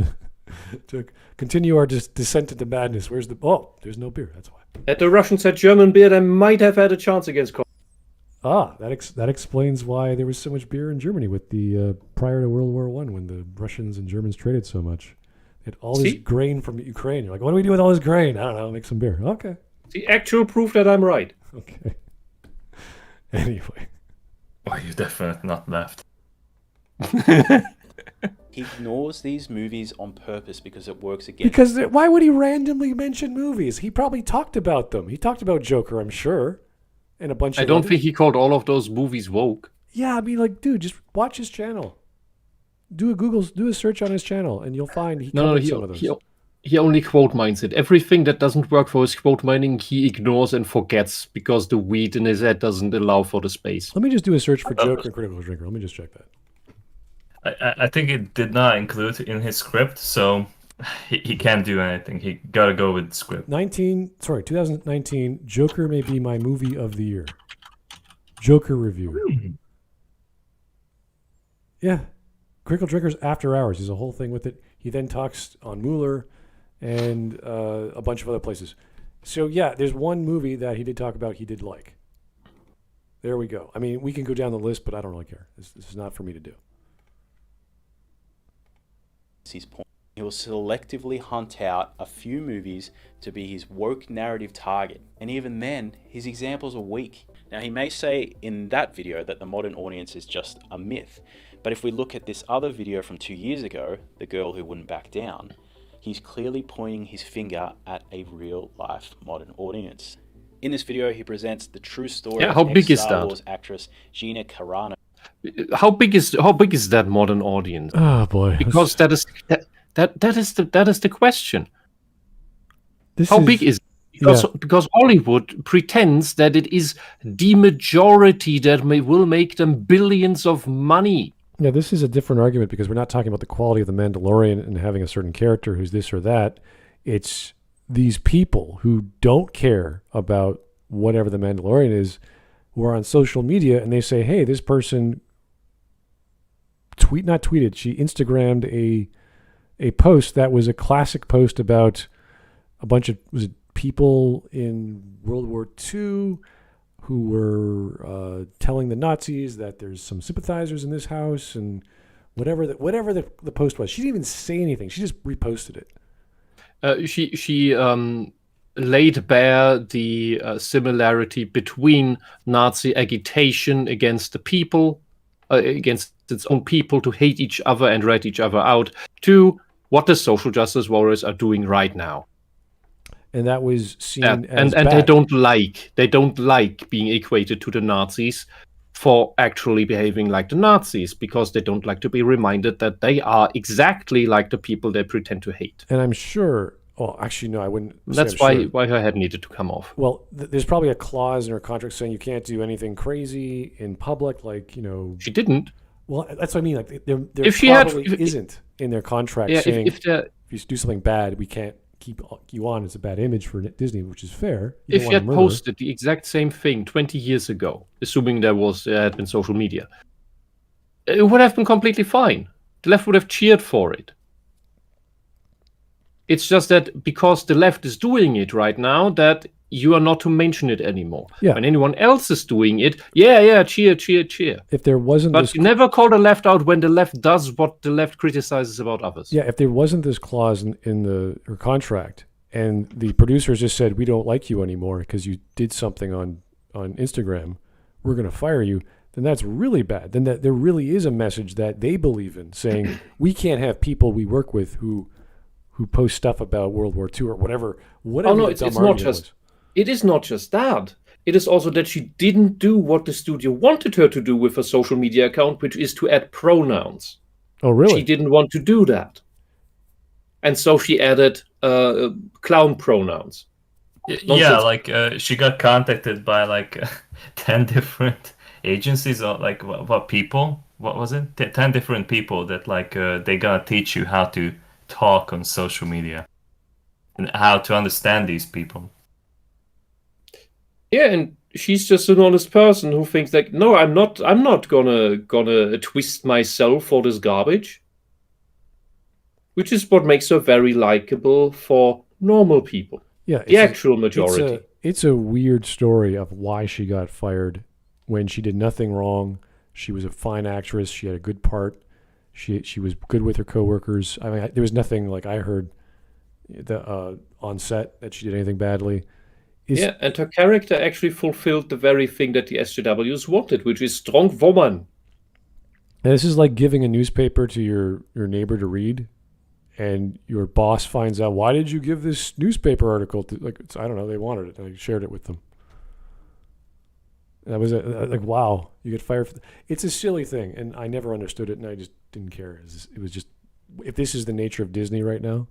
to continue our descent into madness. Where's the... Oh, there's no beer. That's why. Had the Russians had German beer, they might have had a chance against communism. That explains why there was so much beer in Germany with the prior to World War I, when the Russians and Germans traded so much. They had all this grain from Ukraine. You're like, what do we do with all this grain? I don't know. Make some beer. Okay. The actual proof that I'm right. Okay. Anyway. Why you definitely not left? He ignores these movies on purpose because it works against. Because why would he randomly mention movies? He probably talked about them. He talked about Joker, I'm sure. And a bunch of I don't think he called all of those movies woke. Yeah, I mean, like, dude, just watch his channel. Do a search on his channel, and you'll find he covered some of those. He only quote mines it. Everything that doesn't work for his quote mining, he ignores and forgets because the weed in his head doesn't allow for the space. Let me just do a search for Joker and Critical Drinker. Let me just check that. I think it did not include in his script, so he can't do anything. He gotta go with the script. 2019, Joker may be my movie of the year. Joker review. Yeah. Critical Drinkers After Hours. There's a whole thing with it. He then talks on Mueller and a bunch of other places. So, yeah, there's one movie that he did talk about he did like. There we go. I mean, we can go down the list, but I don't really care. This is not for me to do. His point. He will selectively hunt out a few movies to be his woke narrative target. And even then, his examples are weak. Now, he may say in that video that the modern audience is just a myth. But if we look at this other video from 2 years ago, The Girl Who Wouldn't Back Down, he's clearly pointing his finger at a real-life modern audience. In this video, he presents the true story of ex-Star Wars actress Gina Carano. How big is that modern audience? Oh, boy. Because that is the question. How big is it? Because Hollywood pretends that it is the majority that will make them billions of money. Yeah, this is a different argument because we're not talking about the quality of the Mandalorian and having a certain character who's this or that. It's these people who don't care about whatever the Mandalorian is, who are on social media and they say, hey, this person she Instagrammed a post that was a classic post about a bunch of people in World War II who were telling the Nazis that there's some sympathizers in this house and whatever the post was. She didn't even say anything. She just reposted it. laid bare the similarity between Nazi agitation against the people, against its own people to hate each other and rat each other out, to what the social justice warriors are doing right now. And that was seen as and bad. they don't like being equated to the Nazis for actually behaving like the Nazis, because they don't like to be reminded that they are exactly like the people they pretend to hate. And I'm sure, actually, no, I wouldn't. That's why her head needed to come off. Well, there's probably a clause in her contract saying you can't do anything crazy in public, like, She didn't. Well, that's what I mean. Like, there If she isn't in their contract saying if you do something bad, we can't keep you on. It's a bad image for Disney, which is fair. If you had posted the exact same thing 20 years ago, assuming there had been social media, it would have been completely fine. The left would have cheered for it. It's just that because the left is doing it right now, that you are not to mention it anymore. Yeah. When anyone else is doing it, yeah, cheer. If there wasn't But you never call the left out when the left does what the left criticizes about others. Yeah, if there wasn't this clause in her contract, and the producers just said, we don't like you anymore because you did something on Instagram, we're going to fire you, then that's really bad. Then there really is a message that they believe in, saying we can't have people we work with who post stuff about World War II or whatever. Oh no, it's not just. It is not just that. It is also that she didn't do what the studio wanted her to do with her social media account, which is to add pronouns. Oh, really? She didn't want to do that. And so she added clown pronouns. Yeah, like she got contacted by like 10 different agencies or like what people? What was it? 10 different people that like they gonna teach you how to talk on social media and how to understand these people. Yeah, and she's just an honest person who thinks like, no, I'm not gonna twist myself for this garbage. Which is what makes her very likable for normal people. Yeah, the actual majority. It's a weird story of why she got fired when she did nothing wrong. She was a fine actress. She had a good part. She was good with her coworkers. I mean, there was nothing like I heard on set that she did anything badly. And her character actually fulfilled the very thing that the SJWs wanted, which is strong woman. And this is like giving a newspaper to your neighbor to read, and your boss finds out, why did you give this newspaper article to, like, I don't know, they wanted it, and I shared it with them. And I was like, wow, you get fired for it's a silly thing, and I never understood it, and I just didn't care. It was just, if this is the nature of Disney right now,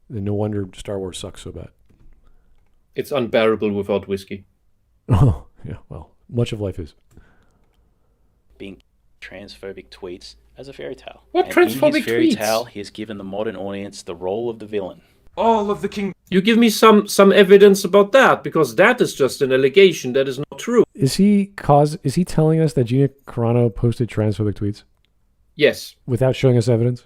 then no wonder Star Wars sucks so bad. It's unbearable without whiskey. Oh, yeah, well, much of life is. Being transphobic tweets as a fairy tale. What and transphobic in his fairy tweets? tale, he has given the modern audience the role of the villain. All of the king. You give me some evidence about that, because that is just an allegation that is not true. Is he telling us that Gina Carano posted transphobic tweets? Yes. Without showing us evidence?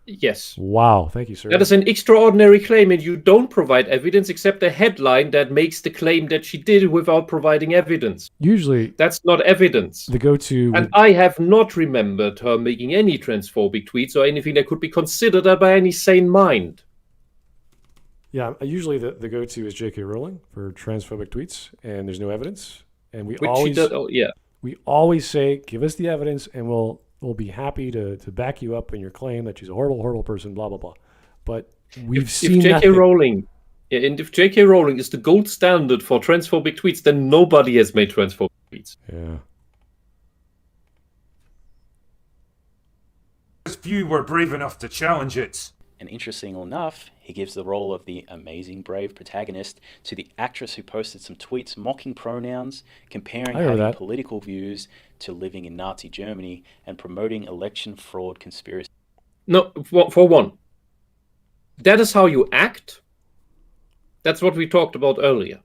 Yes. Wow, thank you, sir. That is an extraordinary claim, and you don't provide evidence except a headline that makes the claim that she did it without providing evidence. Usually, that's not evidence. The go-to, and I have not remembered her making any transphobic tweets or anything that could be considered by any sane mind. Yeah, usually the go-to is J.K. Rowling for transphobic tweets, and there's no evidence, and we always say, give us the evidence, and we'll be happy to back you up in your claim that she's a horrible, horrible person, blah, blah, blah. But we've seen J.K. Rowling, and if J.K. Rowling is the gold standard for transphobic tweets, then nobody has made transphobic tweets. Yeah. Few were brave enough to challenge it. And interestingly enough, he gives the role of the amazing, brave protagonist to the actress who posted some tweets mocking pronouns, comparing having political views to living in Nazi Germany, and promoting election fraud conspiracy. No, for one, that is how you act. That's what we talked about earlier.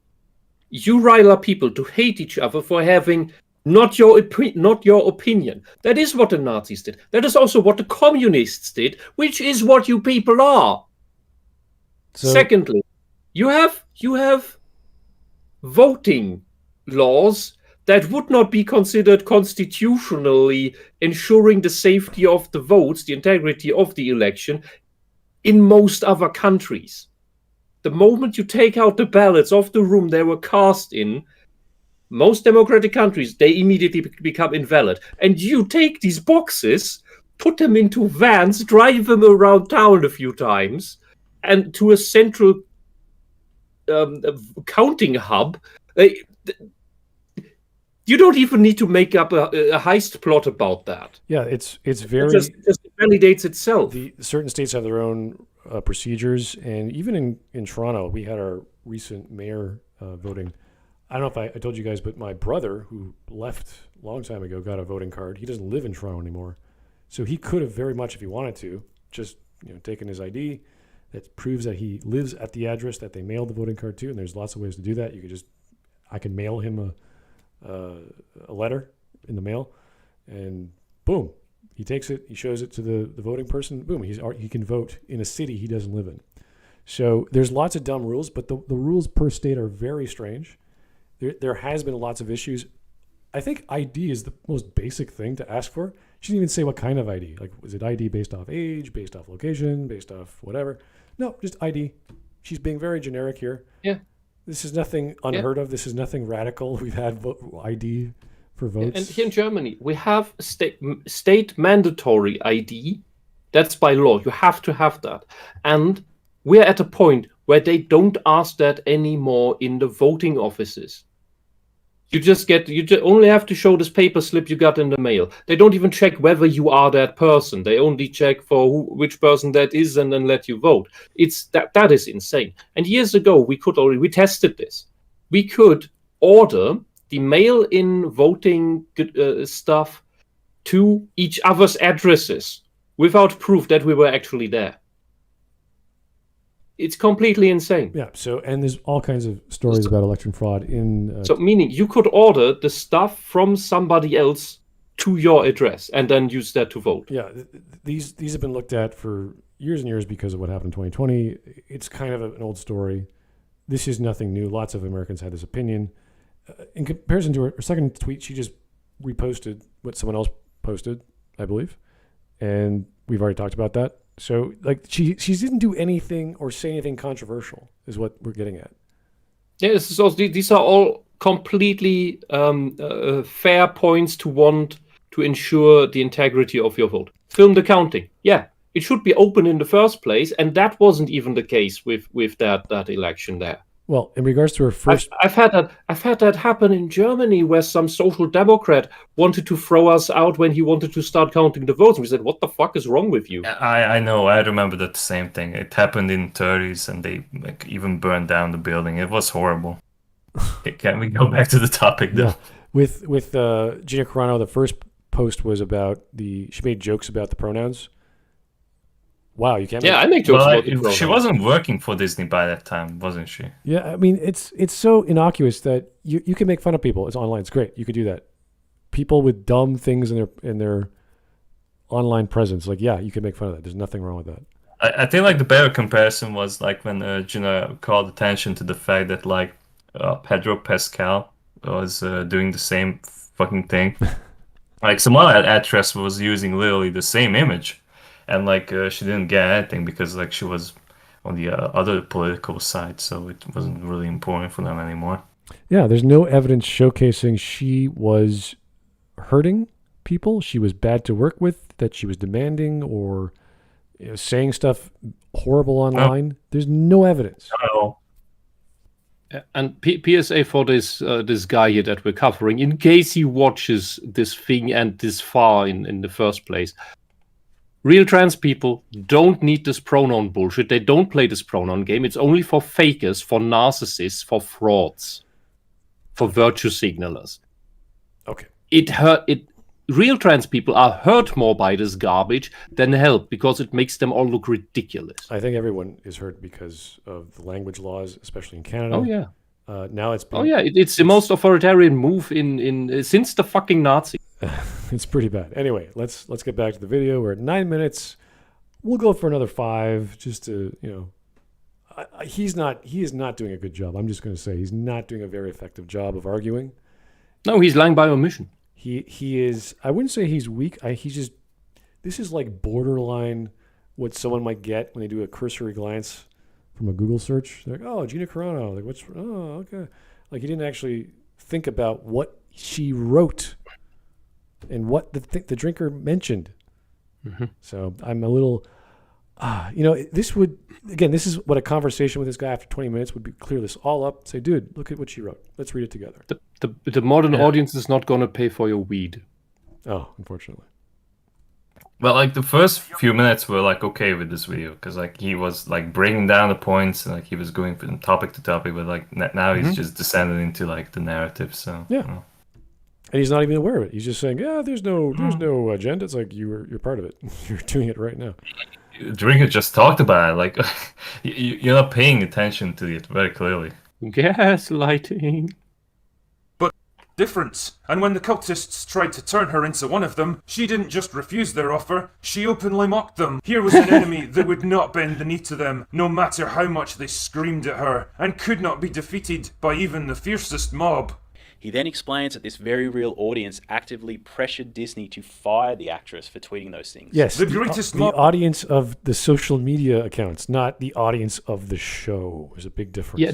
You rile up people to hate each other for having not your opinion. That is what the Nazis did. That is also what the communists did, which is what you people are. So, secondly, you have voting laws that would not be considered constitutionally ensuring the safety of the votes, the integrity of the election, in most other countries. The moment you take out the ballots of the room they were cast in, most democratic countries, they immediately become invalid. And you take these boxes, put them into vans, drive them around town a few times, and to a central counting hub. You don't even need to make up a heist plot about that. Yeah, it's very... It just validates itself. Certain states have their own procedures, and even in Toronto, we had our recent mayor voting. I don't know if I told you guys, but my brother, who left a long time ago, got a voting card. He doesn't live in Toronto anymore. So he could have very much, if he wanted to, just taken his ID that proves that he lives at the address that they mailed the voting card to, and there's lots of ways to do that. I can mail him a letter in the mail, and boom, he takes it, he shows it to the voting person, boom, he can vote in a city he doesn't live in. So there's lots of dumb rules, but the rules per state are very strange. There has been lots of issues. I think ID is the most basic thing to ask for. She didn't even say what kind of ID. Like, was it ID based off age, based off location, based off whatever? No, just ID. She's being very generic here. Yeah. This is nothing unheard of. This is nothing radical. We've had ID for votes. And here in Germany, we have state mandatory ID. That's by law. You have to have that. And we're at a point where they don't ask that anymore in the voting offices. You only have to show this paper slip you got in the mail. They don't even check whether you are that person. They only check for which person that is and then let you vote. That is insane. And years ago, we tested this. We could order the mail-in voting stuff to each other's addresses without proof that we were actually there. It's completely insane. Yeah. So, and there's all kinds of stories about election fraud in. So, meaning you could order the stuff from somebody else to your address and then use that to vote. Yeah, these have been looked at for years and years because of what happened in 2020. It's kind of an old story. This is nothing new. Lots of Americans had this opinion. In comparison to her second tweet, she just reposted what someone else posted, I believe, and we've already talked about that. So, like, she didn't do anything or say anything controversial, is what we're getting at. Yeah, these are all completely fair points to want to ensure the integrity of your vote. Film the counting. Yeah, it should be open in the first place, and that wasn't even the case with that election there. Well, in regards to her first... I've had that happen in Germany where some social democrat wanted to throw us out when he wanted to start counting the votes. We said, what the fuck is wrong with you? I know. I remember that same thing. It happened in 30s and they even burned down the building. It was horrible. Can we go back to the topic though? Yeah. With Gina Carano, the first post was about she made jokes about the pronouns. Wow, you can't. I make jokes about the pronouns. She wasn't working for Disney by that time, wasn't she? Yeah, I mean, it's so innocuous that you can make fun of people. It's online. It's great. You could do that. People with dumb things in their online presence, like, yeah, you can make fun of that. There's nothing wrong with that. I think like the better comparison was like when Gina called attention to the fact that like Pedro Pascal was doing the same fucking thing. Like some other actress was using literally the same image. And like she didn't get anything because like she was on the other political side, so it wasn't really important for them anymore. Yeah, there's no evidence showcasing she was hurting people, she was bad to work with, that she was demanding or saying stuff horrible online. No. There's no evidence. No. And PSA for this guy here that we're covering, in case he watches this thing and this far in the first place. Real trans people don't need this pronoun bullshit. They don't play this pronoun game. It's only for fakers, for narcissists, for frauds, for virtue signalers. Okay. Real trans people are hurt more by this garbage than helped because it makes them all look ridiculous. I think everyone is hurt because of the language laws, especially in Canada. Oh yeah. Now it's been... Oh yeah, it's the most authoritarian move in since the fucking Nazis. It's pretty bad. Anyway, let's get back to the video. We're at 9 minutes. We'll go for another 5, just to he is not doing a good job. I'm just going to say he's not doing a very effective job of arguing. No, he's lying by omission. He is. I wouldn't say he's weak. This is like borderline what someone might get when they do a cursory glance from a Google search. They're like, oh, Gina Carano. Like, okay. Like, he didn't actually think about what she wrote and what the drinker mentioned. Mm-hmm. So I'm a little, this is what a conversation with this guy after 20 minutes would be. Clear this all up. Say, dude, look at what she wrote. Let's read it together. The modern audience is not going to pay for your weed. Oh, unfortunately. Well, like the first few minutes were like okay with this video because like he was like breaking down the points and like he was going from topic to topic, but like now he's just descending into like the narrative. So yeah, and he's not even aware of it. He's just saying, yeah, there's no agenda. It's like you're part of it. You're doing it right now. Drinker just talked about it. Like you're not paying attention to it very clearly. Gaslighting. Difference. And when the cultists tried to turn her into one of them, she didn't just refuse their offer, she openly mocked them. Here was an enemy that would not bend the knee to them, no matter how much they screamed at her, and could not be defeated by even the fiercest mob. He then explains that this very real audience actively pressured Disney to fire the actress for tweeting those things. Yes, the audience of the social media accounts, not the audience of the show. There's a big difference. Yeah,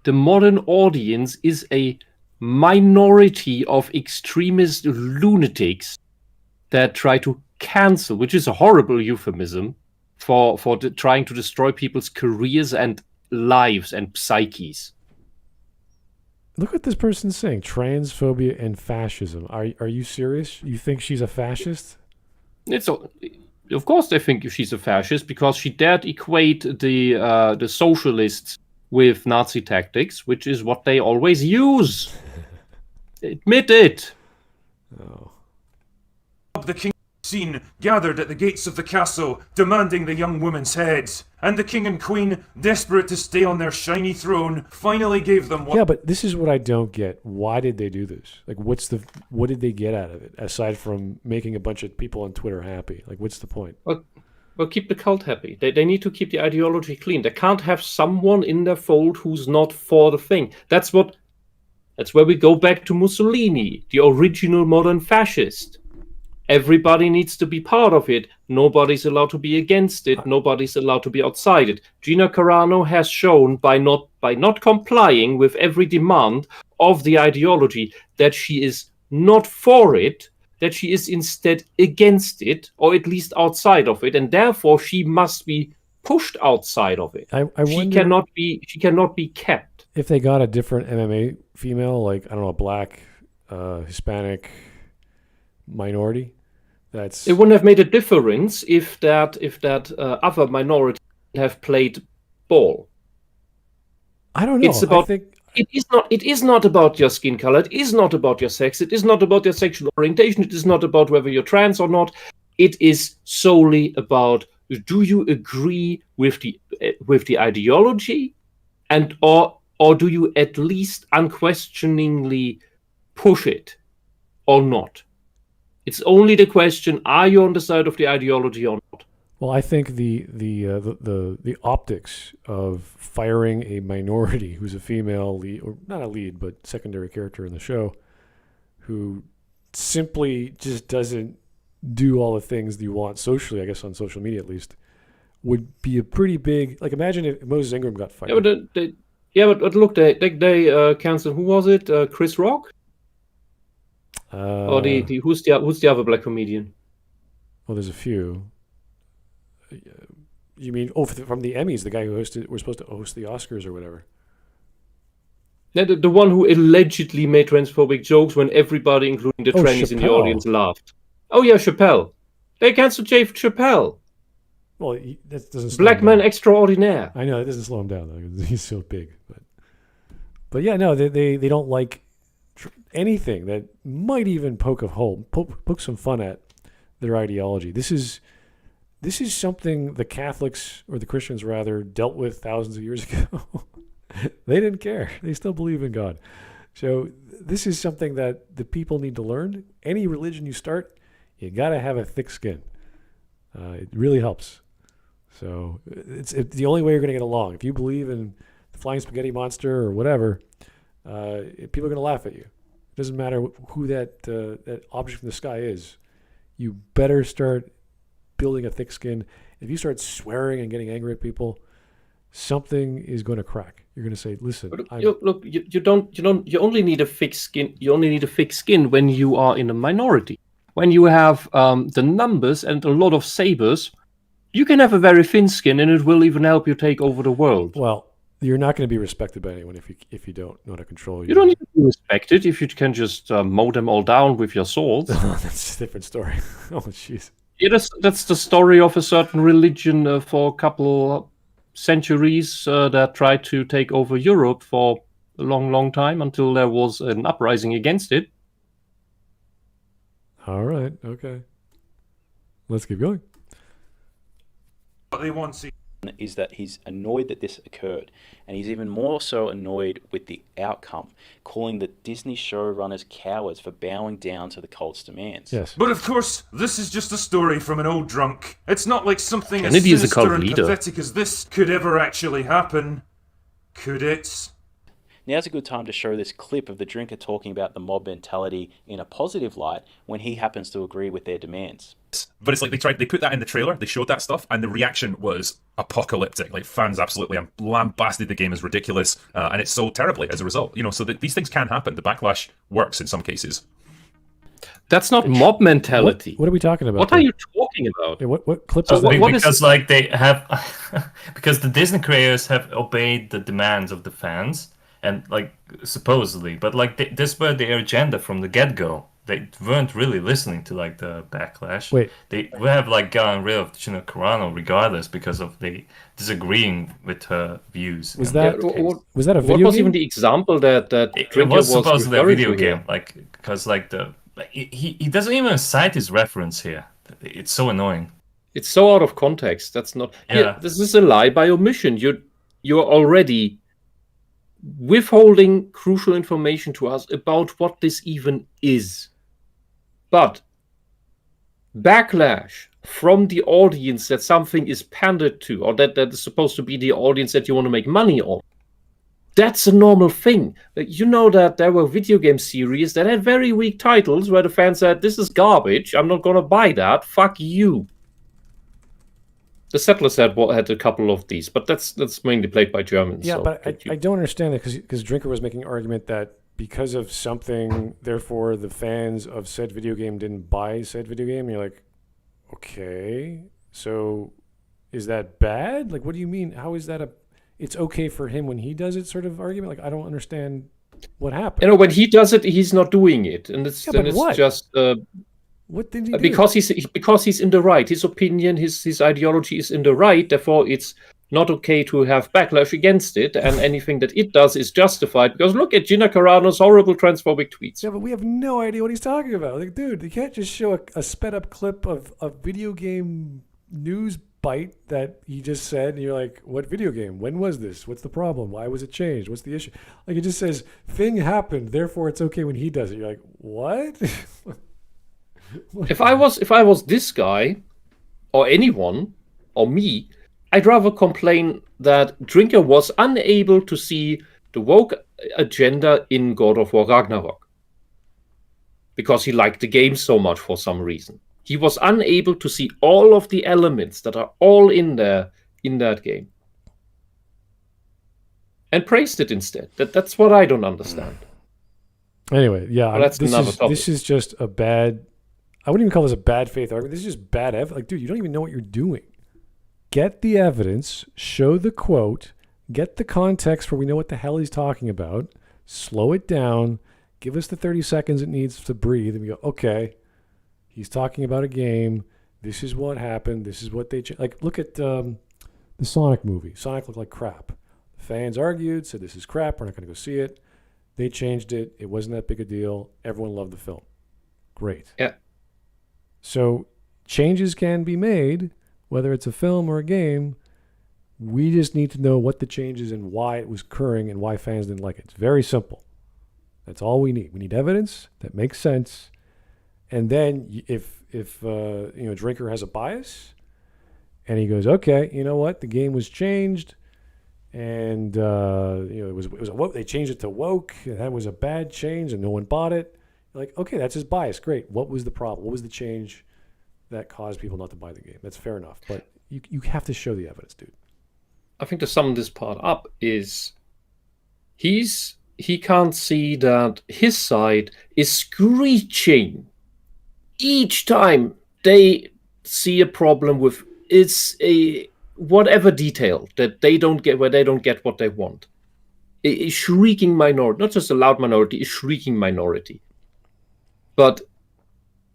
the modern audience is a minority of extremist lunatics that try to cancel, which is a horrible euphemism for trying to destroy people's careers and lives and psyches. Look what this person's saying: transphobia and fascism. Are you serious? You think she's a fascist? Of course they think she's a fascist because she dared equate the socialists with Nazi tactics, which is what they always use. Admit it. Oh. The king scene gathered at the gates of the castle, demanding the young woman's head. And the king and queen, desperate to stay on their shiny throne, finally gave them what... Yeah, but this is what I don't get. Why did they do this? Like, what did they get out of it, aside from making a bunch of people on Twitter happy? Like, what's the point? Well, keep the cult happy. They need to keep the ideology clean. They can't have someone in their fold who's not for the thing. That's where we go back to Mussolini, the original modern fascist. Everybody needs to be part of it. Nobody's allowed to be against it. Nobody's allowed to be outside it. Gina Carano has shown by not complying with every demand of the ideology that she is not for it, that she is instead against it, or at least outside of it, and therefore she must be pushed outside of it. I she wonder cannot be kept. if they got a different MMA female, like, I don't know, a black, Hispanic minority. It wouldn't have made a difference if that other minority have played ball. I don't know. It's about. It is not about your skin color. It is not about your sex. It is not about your sexual orientation. It is not about whether you're trans or not. It is solely about, do you agree with the ideology, and or do you at least unquestioningly push it or not? It's only the question: are you on the side of the ideology or not? Well, I think the optics of firing a minority who's a female lead, or not a lead, but secondary character in the show, who simply just doesn't do all the things that you want socially, I guess on social media at least, would be a pretty big. Like, imagine if Moses Ingram got fired. But look, they canceled. Who was it? Chris Rock? Or who's the other black comedian? Well, there's a few. You mean from the Emmys, the guy who was supposed to host the Oscars or whatever? The one who allegedly made transphobic jokes when everybody, including the trannies in the audience, laughed. Oh yeah, Chappelle. They canceled Chappelle. Well, that doesn't slow Black him man down. extraordinaire. I know, it doesn't slow him down though. He's so big, but yeah, no, they don't like anything that might even poke some fun at their ideology. This is something the Catholics, or the Christians rather, dealt with thousands of years ago. They didn't care. They still believe in God. So this is something that the people need to learn. Any religion you start, you got to have a thick skin. It really helps. So it's the only way you're going to get along. If you believe in the flying spaghetti monster or whatever, people are going to laugh at you. It doesn't matter who that object from the sky is. You better start building a thick skin. If you start swearing and getting angry at people, something is going to crack. You're going to say, "Listen, You only need a thick skin. You only need a thick skin when you are in a minority. When you have the numbers and a lot of sabers, you can have a very thin skin, and it will even help you take over the world. Well, you're not going to be respected by anyone if you don't know how to control You don't need to be respected if you can just mow them all down with your swords. That's a different story. Oh, jeez. Yeah, that's the story of a certain religion for a couple centuries that tried to take over Europe for a long, long time until there was an uprising against it. All right. Okay. Let's keep going. What they want to is that he's annoyed that this occurred, and he's even more so annoyed with the outcome, calling the Disney showrunners cowards for bowing down to the cult's demands. Yes. But of course, this is just a story from an old drunk. It's not like something as Kennedy is a sinister cult and leader. pathetic as this could ever actually happen. Could it? Now's a good time to show this clip of the drinker talking about the mob mentality in a positive light when he happens to agree with their demands. But it's like they put that in the trailer, they showed that stuff, and the reaction was apocalyptic. Like, fans absolutely lambasted the game as ridiculous, and it sold terribly as a result. You know, so these things can happen. The backlash works in some cases. That's not mob mentality. What are we talking about? What are you talking about? Hey, what clip So is that? Because like they have, because the Disney creators have obeyed the demands of the fans, and like supposedly, but like this were their agenda from the get-go. They weren't really listening to like the backlash. Wait. They would have like gotten rid of Gina Carano regardless because of the disagreeing with her views. Was in that was that a video What was game? even the example that It Drinker was supposedly a referring video to here? game, like because like he doesn't even cite his reference here. It's so annoying. It's so out of context. That's not. Yeah. This is a lie by omission. You're already withholding crucial information to us about what this even is. But backlash from the audience that something is pandered to, or that is supposed to be the audience that you want to make money on, that's a normal thing. You know that there were video game series that had very weak titles where the fans said, "This is garbage, I'm not going to buy that, fuck you." The Settlers had a couple of these, but that's mainly played by Germans. Yeah, so but I don't understand that because Drinker was making an argument that because of something, therefore the fans of said video game didn't buy said video game. And you're like, okay, so is that bad? Like, what do you mean? How is that it's okay for him when he does it sort of argument? Like, I don't understand what happened. You know, when he does it, he's not doing it, and it's what? just what did he do? because he's in the right. His opinion, his ideology is in the right. Therefore, it's not okay to have backlash against it, and anything that it does is justified. Because look at Gina Carano's horrible transphobic tweets. Yeah, but we have no idea what he's talking about. Like, dude, you can't just show a sped up clip of a video game news bite that he just said, and you're like, what video game? When was this? What's the problem? Why was it changed? What's the issue? Like, it just says, thing happened, therefore it's okay when he does it. You're like, what? If I was this guy, or anyone, or me, I'd rather complain that Drinker was unable to see the woke agenda in God of War Ragnarok because he liked the game so much for some reason. He was unable to see all of the elements that are all in there in that game, and praised it instead. That's what I don't understand. Anyway, yeah, Well, that's another topic. This is just a bad. I wouldn't even call this a bad faith argument. This is just bad evidence. Like, dude, you don't even know what you're doing. Get the evidence, show the quote, get the context where we know what the hell he's talking about, slow it down, give us the 30 seconds it needs to breathe, and we go, okay, he's talking about a game, this is what happened, this is what they... Like, look at the Sonic movie. Sonic looked like crap. The fans argued, said this is crap, we're not going to go see it. They changed it, it wasn't that big a deal, everyone loved the film. Great. Yeah. So, changes can be made... Whether it's a film or a game, we just need to know what the change is and why it was occurring and why fans didn't like it. It's very simple. That's all we need. We need evidence that makes sense. And then if Drinker has a bias and he goes, okay, you know what? The game was changed and it was woke. They changed it to woke and that was a bad change and no one bought it. You're like, okay, that's his bias. Great. What was the problem? What was the change that caused people not to buy the game? That's fair enough, but you have to show the evidence, dude. I think to sum this part up is he can't see that his side is screeching each time they see a problem with whatever detail that they don't get, where they don't get what they want. A shrieking minority, not just a loud minority, a shrieking minority. But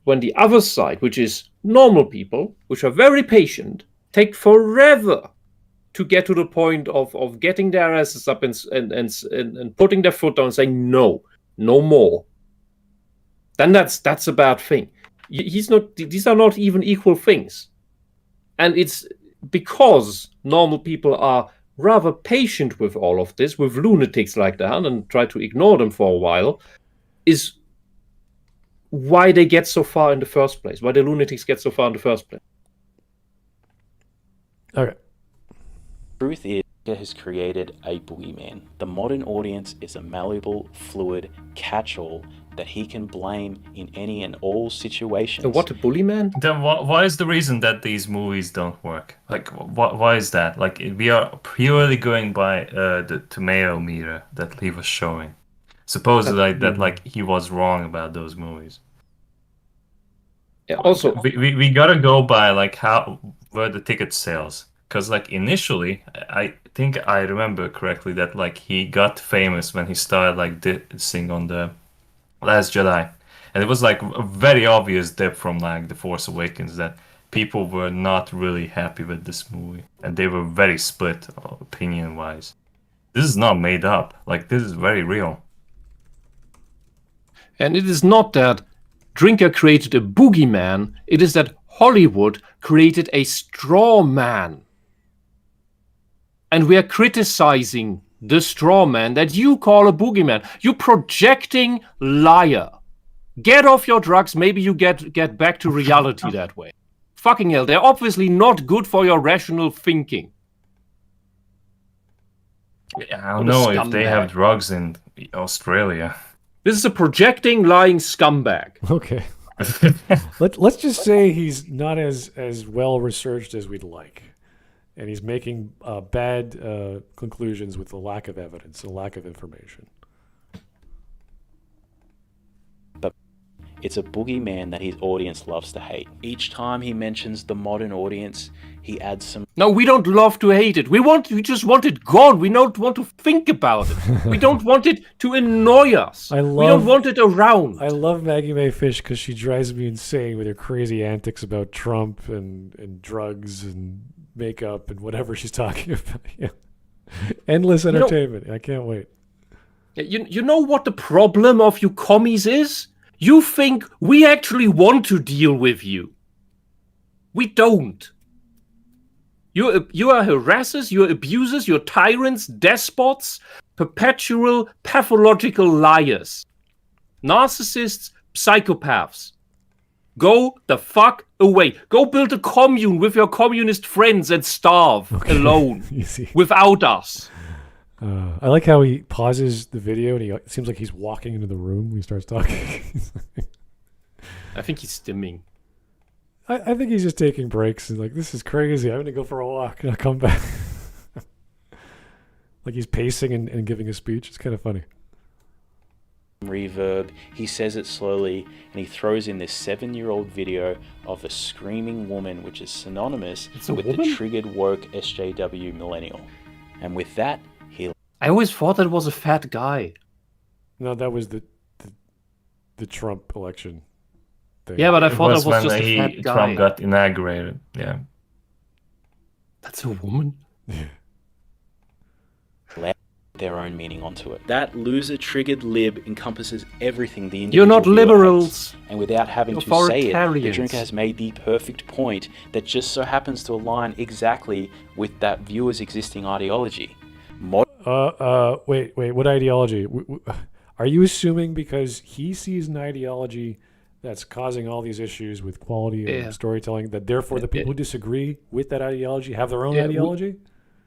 when the other side, which is normal people, which are very patient, take forever to get to the point of getting their asses up and putting their foot down and saying no more, then that's a bad thing. These are not even equal things. And it's because normal people are rather patient with all of this, with lunatics like that, and try to ignore them for a while, is why they get so far in the first place, why the lunatics get so far in the first place. Okay. Truth is, it has created a boogeyman. The modern audience is a malleable, fluid catch-all that he can blame in any and all situations. What, a bully man? Then why is the reason that these movies don't work? Like, why is that? Like, we are purely going by the tomato meter that he was showing. Supposedly that he was wrong about those movies. Yeah, also, we gotta go by like how were the ticket sales, because like initially I think I remember correctly that like he got famous when he started like dancing on the Last Jedi, and it was like a very obvious dip from like The Force Awakens that people were not really happy with this movie, and they were very split opinion wise. This is not made up. Like, this is very real. And it is not that Drinker created a boogeyman, it is that Hollywood created a straw man. And we are criticizing the straw man that you call a boogeyman. You projecting liar. Get off your drugs, maybe you get back to reality that way. Fucking hell, they're obviously not good for your rational thinking. I don't know if they have drugs in Australia. This is a projecting, lying scumbag. Okay. Let's just say he's not as well researched as we'd like, and he's making bad conclusions with the lack of evidence, a lack of information. But it's a boogeyman that his audience loves to hate. Each time he mentions the modern audience, he adds some... No, we don't love to hate it. We just want it gone. We don't want to think about it. We don't want it to annoy us. We don't want it around. I love Maggie Mae Fish because she drives me insane with her crazy antics about Trump and drugs and makeup and whatever she's talking about. Yeah. Endless entertainment. I can't wait. You know what the problem of you commies is? You think we actually want to deal with you. We don't. You are harassers, you're abusers, you're tyrants, despots, perpetual pathological liars, narcissists, psychopaths. Go the fuck away. Go build a commune with your communist friends and starve alone without us. I like how he pauses the video and it seems like he's walking into the room when he starts talking. I think he's stimming. I think he's just taking breaks and like, this is crazy. I'm going to go for a walk and I'll come back. Like he's pacing and giving a speech. It's kind of funny. Reverb. He says it slowly and he throws in this 7-year-old video of a screaming woman, which is synonymous with the triggered woke SJW millennial. And with that, I always thought that was a fat guy. No, that was the Trump election thing. Yeah, but I thought that was just a fat guy. Trump got inaugurated. Yeah. That's a woman? Yeah. Let their own meaning onto it. That loser-triggered lib encompasses everything the individual You're not liberals. Hates. And without having to say it, the drinker has made the perfect point that just so happens to align exactly with that viewer's existing ideology. Wait, what ideology? Are you assuming because he sees an ideology that's causing all these issues with quality and storytelling that therefore the people who disagree with that ideology have their own ideology?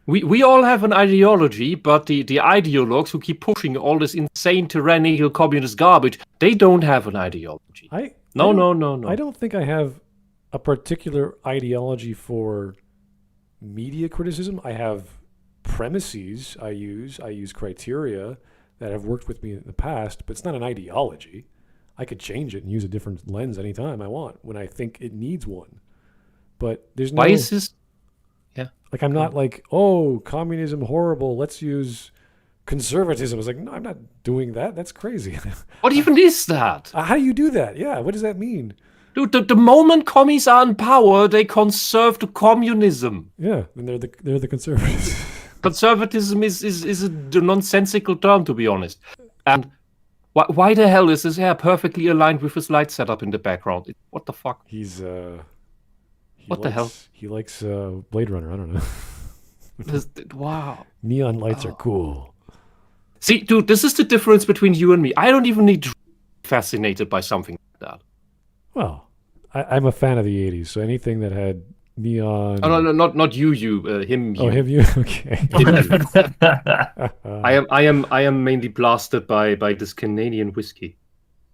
We all have an ideology, but the ideologues who keep pushing all this insane tyrannical communist garbage, they don't have an ideology. No. I don't think I have a particular ideology for media criticism. I have premises I use criteria that have worked with me in the past, but it's not an ideology. I could change it and use a different lens anytime I want when I think it needs one. But there's no... Why is this? Yeah. Like, I'm not like, oh, communism horrible, let's use conservatism. I was like, no, I'm not doing that. That's crazy. What even is that? How do you do that? Yeah, what does that mean? Dude, the moment commies are in power, they conserve to communism. Yeah, and they're the conservatives. Conservatism is a nonsensical term, to be honest. And why the hell is his hair perfectly aligned with his light setup in the background? What the fuck? He's What the hell? He likes Blade Runner. I don't know. Wow. Neon lights are cool. See, dude, this is the difference between you and me. I don't even need to be fascinated by something like that. Well, I'm a fan of the 80s, so anything that had neon... Oh, no, not you, him. Oh, him, you? Okay. I am mainly blasted by this Canadian whiskey.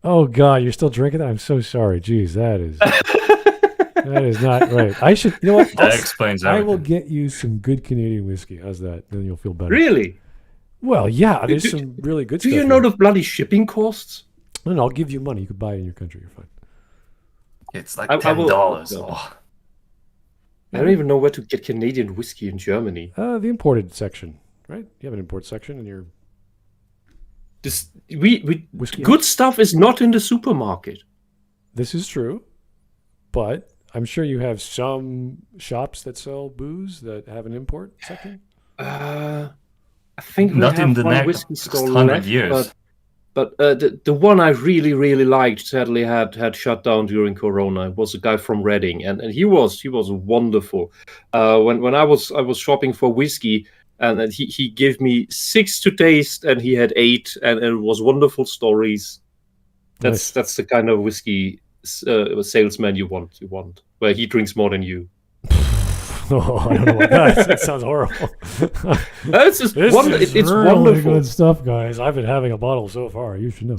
Oh, God, you're still drinking that? I'm so sorry. Jeez, that is not right. I should... You know what? That explains everything. I will get you some good Canadian whiskey. How's that? Then you'll feel better. Really? Well, yeah, there's some really good stuff. Do you know the bloody shipping costs? No, I'll give you money. You could buy it in your country. You're fine. It's like $10. I don't even know where to get Canadian whiskey in Germany. The imported section, right? You have an import section in your... Whiskey good stuff is not in the supermarket. This is true, but I'm sure you have some shops that sell booze that have an import section. I think we not have in the one whiskey store 100 left, years. But the one I really, really liked sadly had shut down during Corona. It was a guy from Reading, and he was wonderful. When I was shopping for whiskey, and he gave me 6 to taste, and he had 8, and it was wonderful stories. That's the kind of whiskey salesman you want, where he drinks more than you. Oh, I don't know what that sounds horrible. It's just it's really wonderful. Good stuff, guys. I've been having a bottle so far. You should know.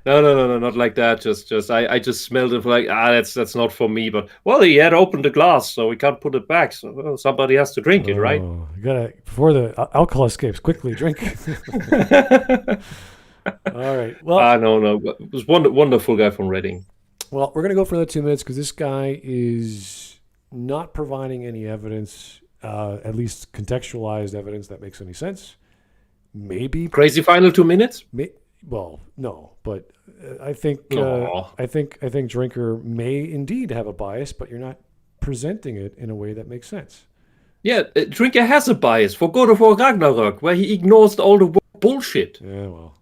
No, not like that. I just smelled it like that's not for me. But well, he had opened the glass, so we can't put it back. So somebody has to drink it, right? You gotta before the alcohol escapes. Quickly drink. All right. Well, no. It was wonderful guy from Reading. Well, we're gonna go for another 2 minutes because this guy is not providing any evidence, at least contextualized evidence that makes any sense. Maybe crazy final 2 minutes. Well, no, but I think Drinker may indeed have a bias, but you're not presenting it in a way that makes sense. Yeah, Drinker has a bias for God of War Ragnarok, where he ignores all the bullshit. Yeah, well,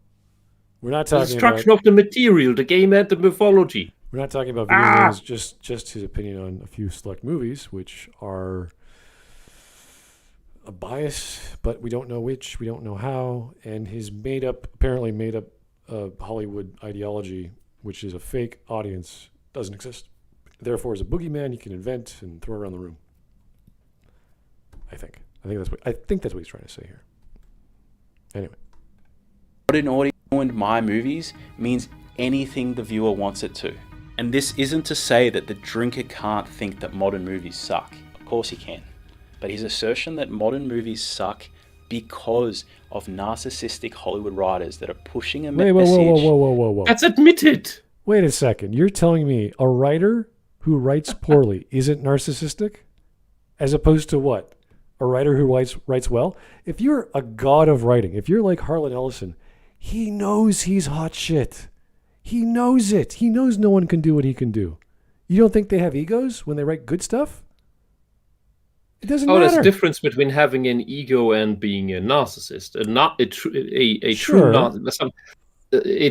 we're not talking the destruction of the material, the game and the mythology. We're not talking about video games, just his opinion on a few select movies, which are a bias, but we don't know which, we don't know how, and his apparently made up Hollywood ideology, which is a fake audience, doesn't exist. Therefore, is a boogeyman he can invent and throw around the room. I think that's what he's trying to say here. Anyway. What an audience and my movies means anything the viewer wants it to. And this isn't to say that the drinker can't think that modern movies suck. Of course he can. But his assertion that modern movies suck because of narcissistic Hollywood writers that are pushing a message... Whoa. That's admitted. Wait a second. You're telling me a writer who writes poorly isn't narcissistic? As opposed to what? A writer who writes well? If you're a god of writing, if you're like Harlan Ellison, he knows he's hot shit. He knows it. He knows no one can do what he can do. You don't think they have egos when they write good stuff? It doesn't matter. There's a difference between having an ego and being a narcissist. A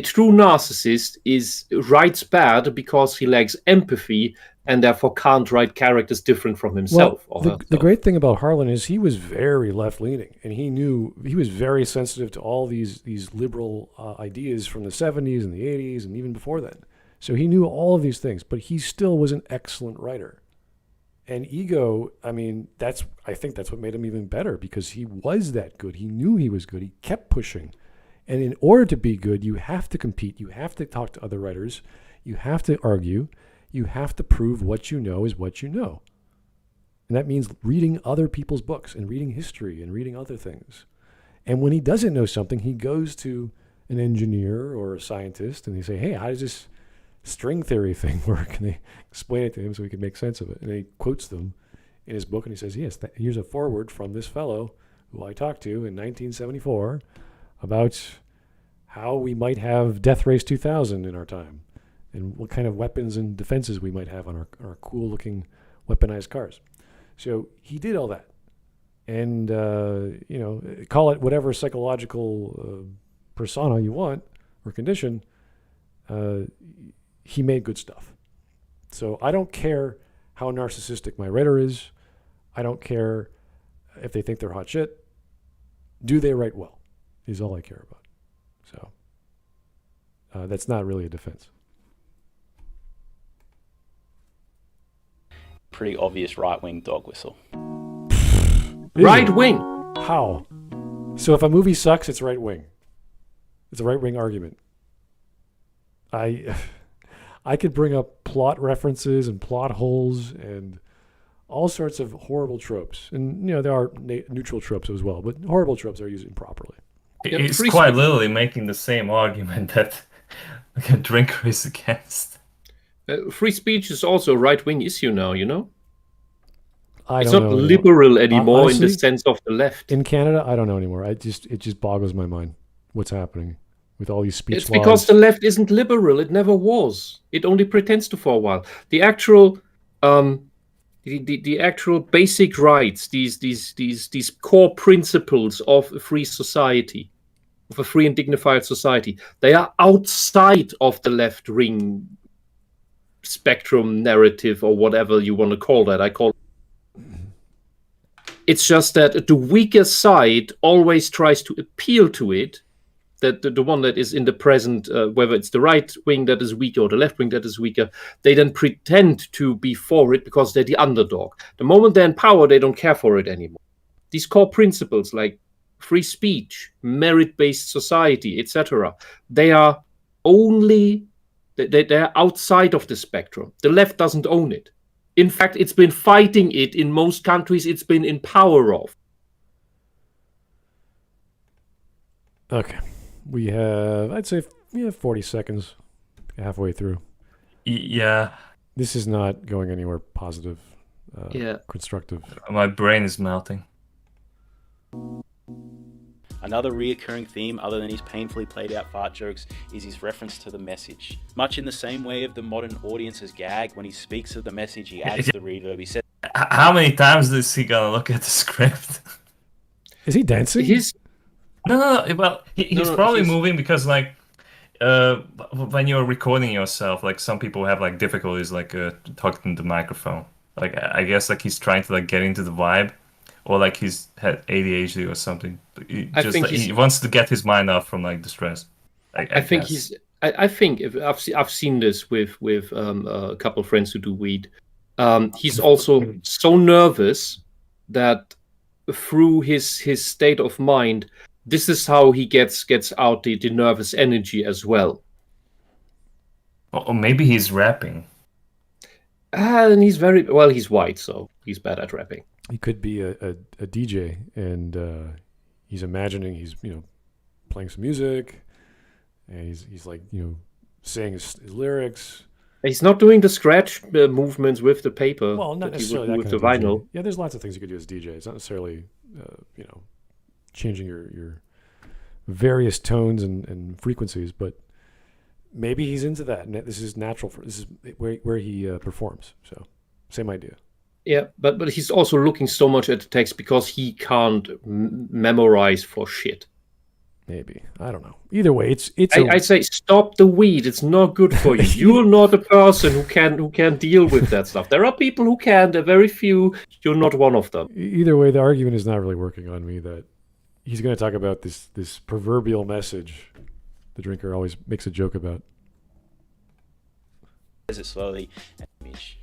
true narcissist writes bad because he lacks empathy and therefore can't write characters different from himself. Well, the great thing about Harlan is he was very left-leaning, and he was very sensitive to all these liberal ideas from the 70s and the 80s and even before then. So he knew all of these things, but he still was an excellent writer. And ego, I think that's what made him even better, because he was that good. He knew he was good. He kept pushing. And in order to be good, you have to compete. You have to talk to other writers. You have to argue. You have to prove what you know is what you know. And that means reading other people's books and reading history and reading other things. And when he doesn't know something, he goes to an engineer or a scientist and they say, hey, how does this string theory thing work? And they explain it to him so he can make sense of it. And he quotes them in his book and he says, yes, here's a foreword from this fellow who I talked to in 1974 about how we might have Death Race 2000 in our time and what kind of weapons and defenses we might have on our cool-looking weaponized cars. So he did all that. And, call it whatever psychological persona you want or condition, he made good stuff. So I don't care how narcissistic my writer is. I don't care if they think they're hot shit. Do they write well is all I care about. So that's not really a defense. Pretty obvious right-wing dog whistle. Right wing. How? So if a movie sucks, it's right wing. It's a right wing argument. I could bring up plot references and plot holes and all sorts of horrible tropes. And, there are neutral tropes as well, but horrible tropes are used improperly. He's quite literally making the same argument that a drinker is against. Free speech is also a right-wing issue now, you know? It's not liberal anymore honestly, in the sense of the left. In Canada, I don't know anymore. It just boggles my mind what's happening with all these speech It's laws. because the left isn't liberal. It never was. It only pretends to for a while. The actual the actual basic rights, these core principles of a free society, of a free and dignified society, they are outside of the left-wing spectrum narrative or whatever you want to call that. I call it. It's just that the weaker side always tries to appeal to it, that the one that is in the present, whether it's the right wing that is weaker or the left wing that is weaker, they then pretend to be for it because they're the underdog. The moment they're in power, they don't care for it anymore. These core principles like free speech, merit-based society, etc., they are they're outside of the spectrum. The left doesn't own it. In fact, it's been fighting it in most countries it's been in power of. Okay. We have, I'd say, 40 seconds halfway through. Yeah. This is not going anywhere positive, constructive. My brain is melting. Another reoccurring theme, other than his painfully played out fart jokes, is his reference to the message. Much in the same way of the modern audience's gag, when he speaks of the message, he adds the reverb. He said, how many times is he gonna look at the script? Is he dancing? No. Well, he's probably moving because, like, when you're recording yourself, like, some people have, like, difficulties, like, talking to the microphone. Like, I guess, like, he's trying to, like, get into the vibe. Or like he's had ADHD or something. He wants to get his mind off from like the stress. I think I've seen this with a couple of friends who do weed. He's also so nervous that through his state of mind, this is how he gets out the nervous energy as well. Or maybe he's rapping. And he's he's white, so he's bad at rapping. He could be a DJ, and he's imagining he's playing some music, and he's like saying his lyrics. He's not doing the scratch movements with the paper. Well, not necessarily that with kind the of vinyl. DJ. Yeah, there's lots of things you could do as DJ. It's not necessarily changing your various tones and frequencies, but maybe he's into that, and this is natural this is where he performs. So same idea. Yeah, but he's also looking so much at the text because he can't memorize for shit. Maybe. I don't know. Either way, I say stop the weed. It's not good for you. You're not a person who can deal with that stuff. There are people who can. There are very few. You're not one of them. Either way, the argument is not really working on me that he's going to talk about this proverbial message the drinker always makes a joke about. Says it slowly. Mitch.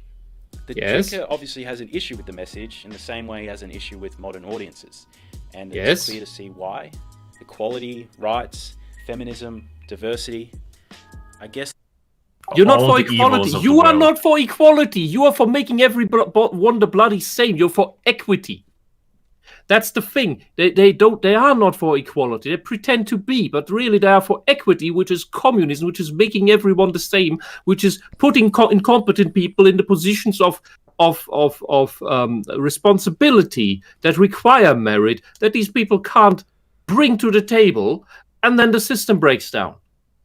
The yes. drinker obviously has an issue with the message in the same way he has an issue with modern audiences. And yes. It's clear to see why. Equality, rights, feminism, diversity. I guess You're not all for the evils equality. of You the are world. not for equality. You are for making everyone the bloody same. You're for equity. That's the thing. They are not for equality. They pretend to be, but really they are for equity, which is communism, which is making everyone the same, which is putting incompetent people in the positions of responsibility that require merit that these people can't bring to the table, and then the system breaks down.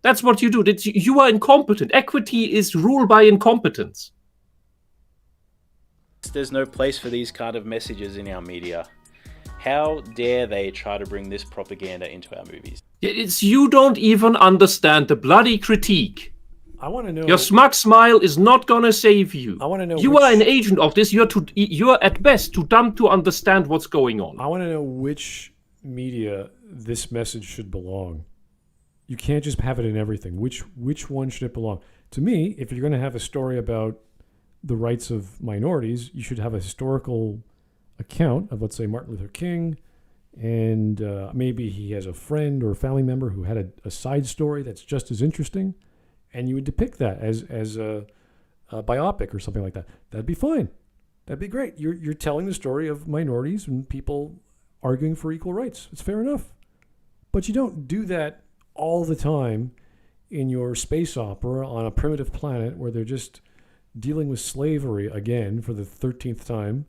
That's what you do. You are incompetent. Equity is ruled by incompetence. There's no place for these kind of messages in our media. How dare they try to bring this propaganda into our movies? It's you don't even understand the bloody critique. I want to know. Your smug smile is not gonna save you. I want to know. You are an agent of this. You're at best too dumb to understand what's going on. I want to know which media this message should belong. You can't just have it in everything. Which one should it belong? To me, if you're going to have a story about the rights of minorities, you should have a historical account of, let's say, Martin Luther King, and maybe he has a friend or a family member who had a side story that's just as interesting, and you would depict that as a biopic or something like that. That'd be fine. That'd be great. You're telling the story of minorities and people arguing for equal rights. It's fair enough. But you don't do that all the time in your space opera on a primitive planet where they're just dealing with slavery again for the 13th time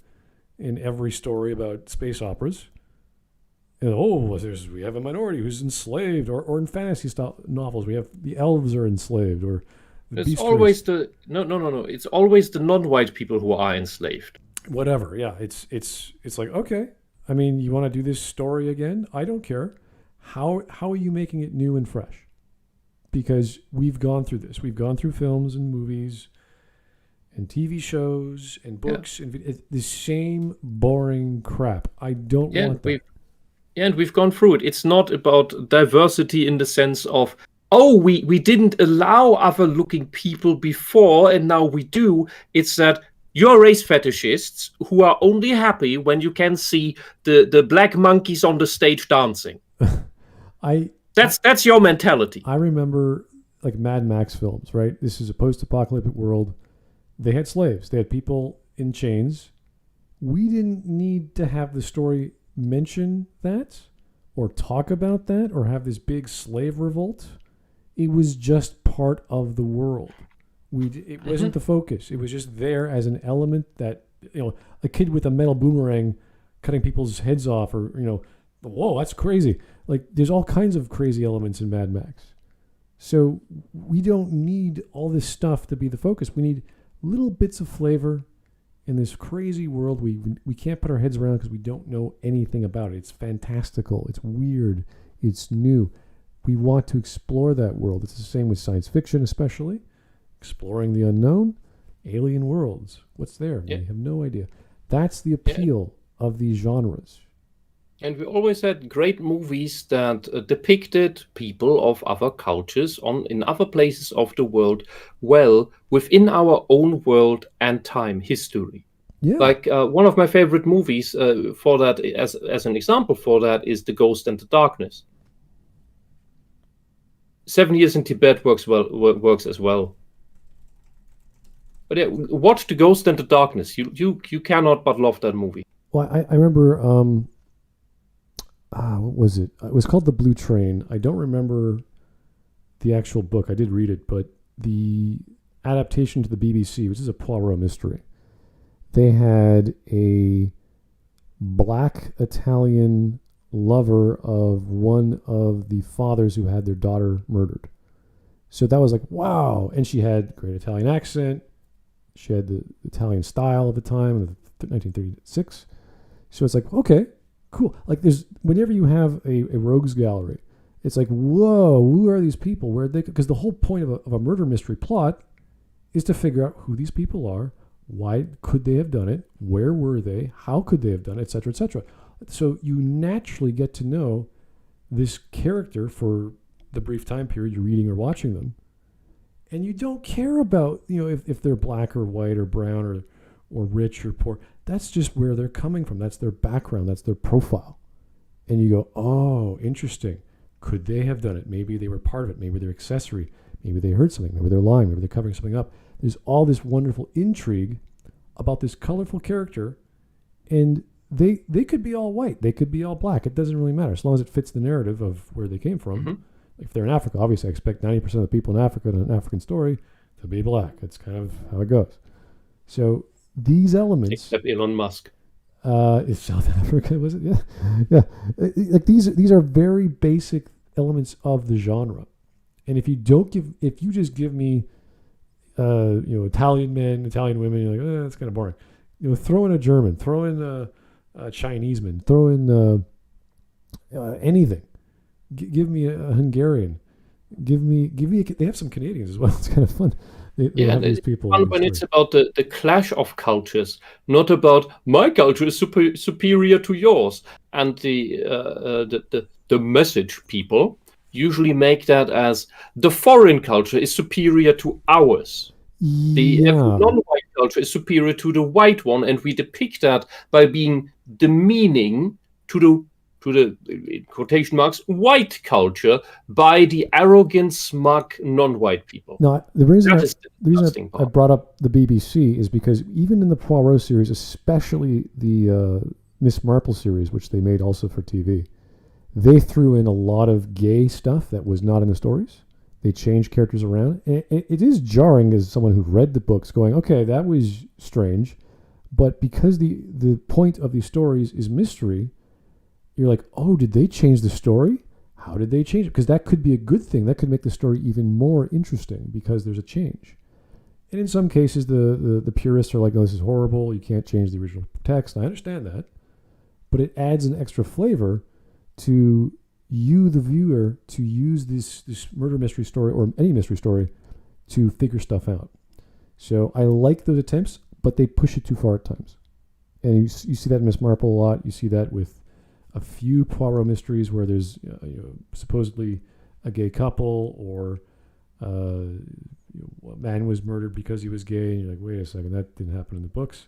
in every story about space operas. And, we have a minority who's enslaved, or in fantasy style novels, we have the elves are enslaved, or the It's beast always race. no. It's always the non-white people who are enslaved. Whatever. Yeah, it's like, okay. I mean, you want to do this story again? I don't care. How are you making it new and fresh? Because we've gone through this. We've gone through films and movies and TV shows and books and the same boring crap. I don't want that. And we've gone through it. It's not about diversity in the sense of, we didn't allow other looking people before and now we do. It's that you're race fetishists who are only happy when you can see the black monkeys on the stage dancing. That's your mentality. I remember like Mad Max films, right? This is a post-apocalyptic world. They had slaves. They had people in chains. We didn't need to have the story mention that or talk about that or have this big slave revolt. It was just part of the world. It wasn't the focus. It was just there as an element that, a kid with a metal boomerang cutting people's heads off, or, whoa, that's crazy. Like, there's all kinds of crazy elements in Mad Max. So we don't need all this stuff to be the focus. We need little bits of flavor in this crazy world we can't put our heads around because we don't know anything about it. It's fantastical. It's weird. It's new. We want to explore that world. It's the same with science fiction, especially. Exploring the unknown, alien worlds. What's there? We have no idea. That's the appeal of these genres. And we always had great movies that depicted people of other cultures in other places of the world well within our own world and time history. Yeah. Like one of my favorite movies for that, as an example for that, is The Ghost and the Darkness. 7 Years in Tibet works as well. But yeah, watch The Ghost and the Darkness. You cannot but love that movie. Well, I remember, what was it? It was called The Blue Train. I don't remember the actual book. I did read it, but the adaptation to the BBC, which is a Poirot mystery, they had a black Italian lover of one of the fathers who had their daughter murdered. So that was like, wow. And she had great Italian accent. She had the Italian style of the time, 1936. So it's like, okay, cool. Like whenever you have a rogues gallery, it's like, whoa, who are these people? Where they? Because the whole point of a murder mystery plot is to figure out who these people are, why could they have done it, where were they, how could they have done it, et cetera, et cetera. So you naturally get to know this character for the brief time period you're reading or watching them. And you don't care about, if they're black or white or brown or rich or poor. That's just where they're coming from. That's their background. That's their profile. And you go, oh, interesting. Could they have done it? Maybe they were part of it. Maybe they're accessory. Maybe they heard something. Maybe they're lying. Maybe they're covering something up. There's all this wonderful intrigue about this colorful character, and they could be all white. They could be all black. It doesn't really matter as long as it fits the narrative of where they came from. Mm-hmm. If they're in Africa, obviously I expect 90% of the people in Africa in an African story to be black. It's kind of how it goes. So these elements... Except Elon Musk. Is South Africa, was it? Yeah. Yeah. Like these are very basic elements of the genre. And if you just give me, Italian men, Italian women, you're like, that's kind of boring. Throw in a German, throw in a Chinese man, throw in anything. Give me a Hungarian. Give me. They have some Canadians as well. It's kind of fun. They have these people. Fun when it's about the clash of cultures, not about my culture is superior to yours. And the message people usually make that as the foreign culture is superior to ours. The non-white culture is superior to the white one, and we depict that by being demeaning to the in quotation marks white culture by the arrogant, smug non-white people. No, the reason I brought up the BBC is because even in the Poirot series, especially the Miss Marple series, which they made also for TV, they threw in a lot of gay stuff that was not in the stories. They changed characters around. And it is jarring as someone who read the books going, okay, that was strange. But because the point of these stories is mystery, you're like, oh, did they change the story? How did they change it? Because that could be a good thing. That could make the story even more interesting because there's a change. And in some cases, the purists are like, no, this is horrible. You can't change the original text. I understand that. But it adds an extra flavor to you, the viewer, to use this murder mystery story or any mystery story to figure stuff out. So I like those attempts, but they push it too far at times. And you see that in Miss Marple a lot. You see that with a few Poirot mysteries where there's supposedly a gay couple or a man was murdered because he was gay, and you're like, wait a second, that didn't happen in the books.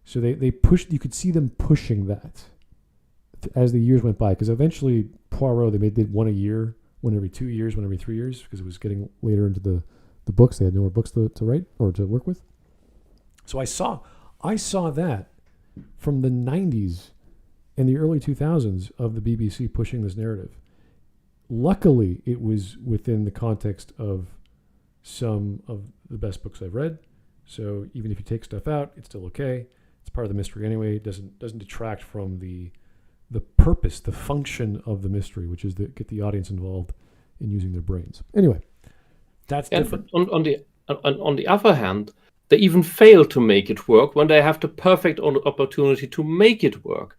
So they pushed. You could see them pushing that as the years went by, because eventually Poirot they did one a year, one every 2 years, one every 3 years, because it was getting later into the books. They had no more books to write or to work with. So I saw that from the 90s. In the early 2000s of the BBC pushing this narrative. Luckily, it was within the context of some of the best books I've read. So even if you take stuff out, it's still okay. It's part of the mystery anyway. It doesn't detract from the purpose, the function of the mystery, which is to get the audience involved in using their brains. Anyway, that's different. On the other hand, they even fail to make it work when they have the perfect opportunity to make it work,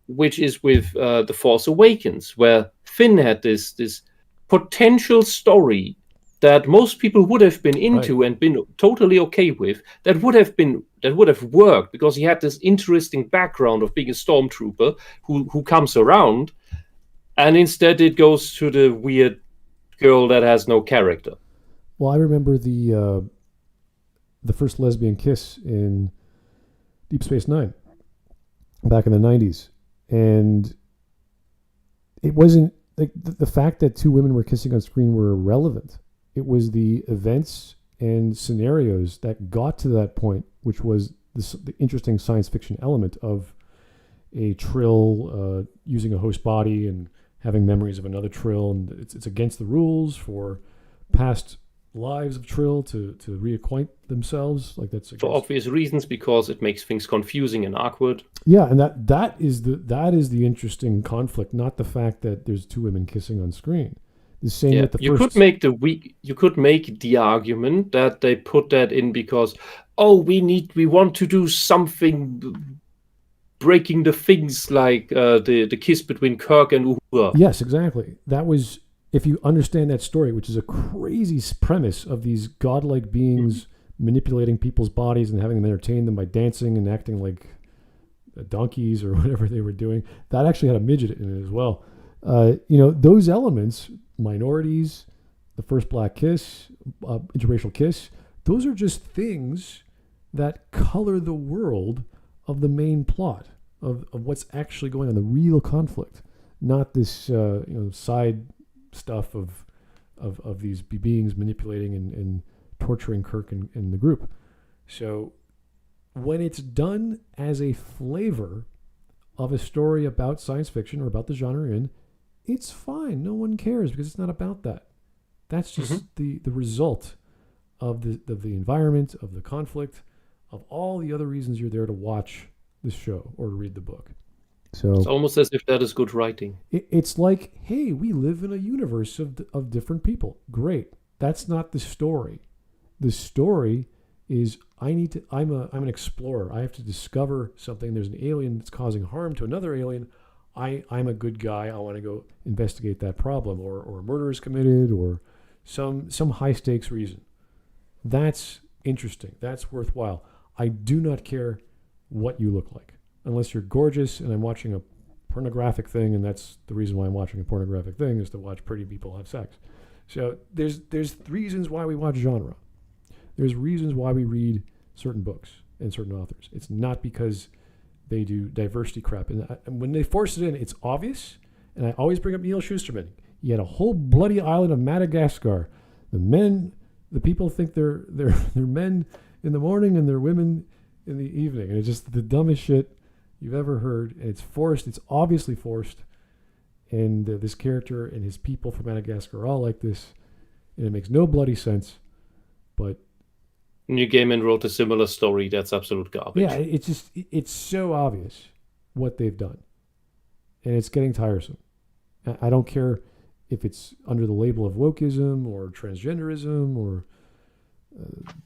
which is with The Force Awakens, where Finn had this potential story that most people would have been into and been totally okay with, that would have worked because he had this interesting background of being a stormtrooper who comes around, and instead it goes to the weird girl that has no character. Well, I remember the first lesbian kiss in Deep Space Nine back in the 90s. And it wasn't like the fact that two women were kissing on screen were irrelevant. It was the events and scenarios that got to that point, which was the interesting science fiction element of a Trill using a host body and having memories of another Trill. And it's against the rules for past lives of Trill to reacquaint themselves. Like that's for obvious reasons, because it makes things confusing and awkward. Yeah, and that is the interesting conflict, not the fact that there's two women kissing on screen. The same with the you first. You could make the argument that they put that in because we want to do something breaking the things like the kiss between Kirk and Uhura. Yes, exactly. That was, if you understand that story, which is a crazy premise of these godlike beings manipulating people's bodies and having them entertain them by dancing and acting like donkeys or whatever they were doing. That actually had a midget in it as well. Those elements, minorities, the first black kiss, interracial kiss, those are just things that color the world of the main plot of what's actually going on, the real conflict, not this side stuff of these beings manipulating and torturing Kirk and the group. So when it's done as a flavor of a story about science fiction or about the genre you're in, it's fine. No one cares because it's not about that. That's just the result of the environment, of the conflict, of all the other reasons you're there to watch this show or to read the book. So It's almost as if that is good writing. it's like, hey, we live in a universe of different people. Great. That's not the story. The story is I'm an explorer. I have to discover something. There's an alien that's causing harm to another alien. I'm a good guy. I want to go investigate that problem, or a murder is committed, or some high stakes reason. That's interesting. That's worthwhile. I do not care what you look like, unless you're gorgeous and I'm watching a pornographic thing, and that's the reason why I'm watching a pornographic thing, is to watch pretty people have sex. So there's reasons why we watch genre. There's reasons why we read certain books and certain authors. It's not because they do diversity crap. And when they force it in, it's obvious. And I always bring up Neil Shusterman. He had a whole bloody island of Madagascar. The people think they're men in the morning and they're women in the evening. And it's just the dumbest shit you've ever heard. And it's forced. It's obviously forced. And this character and his people from Madagascar are all like this. And it makes no bloody sense. But New Gaiman wrote a similar story. That's absolute garbage. yeah, it's so obvious what they've done. And it's getting tiresome. I don't care if it's under the label of wokeism or transgenderism or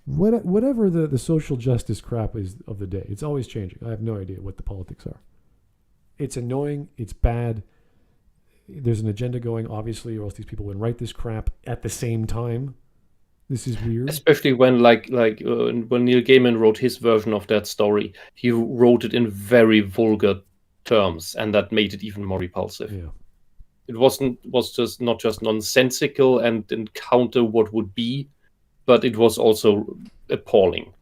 whatever the social justice crap is of the day. It's always changing. I have no idea what the politics are. It's annoying. It's bad. There's an agenda going, obviously, or else these people wouldn't write this crap at the same time. This is weird. Especially when, when Neil Gaiman wrote his version of that story, he wrote it in very vulgar terms, and that made it even more repulsive. Yeah. It was just not just nonsensical and counter what would be, but it was also appalling.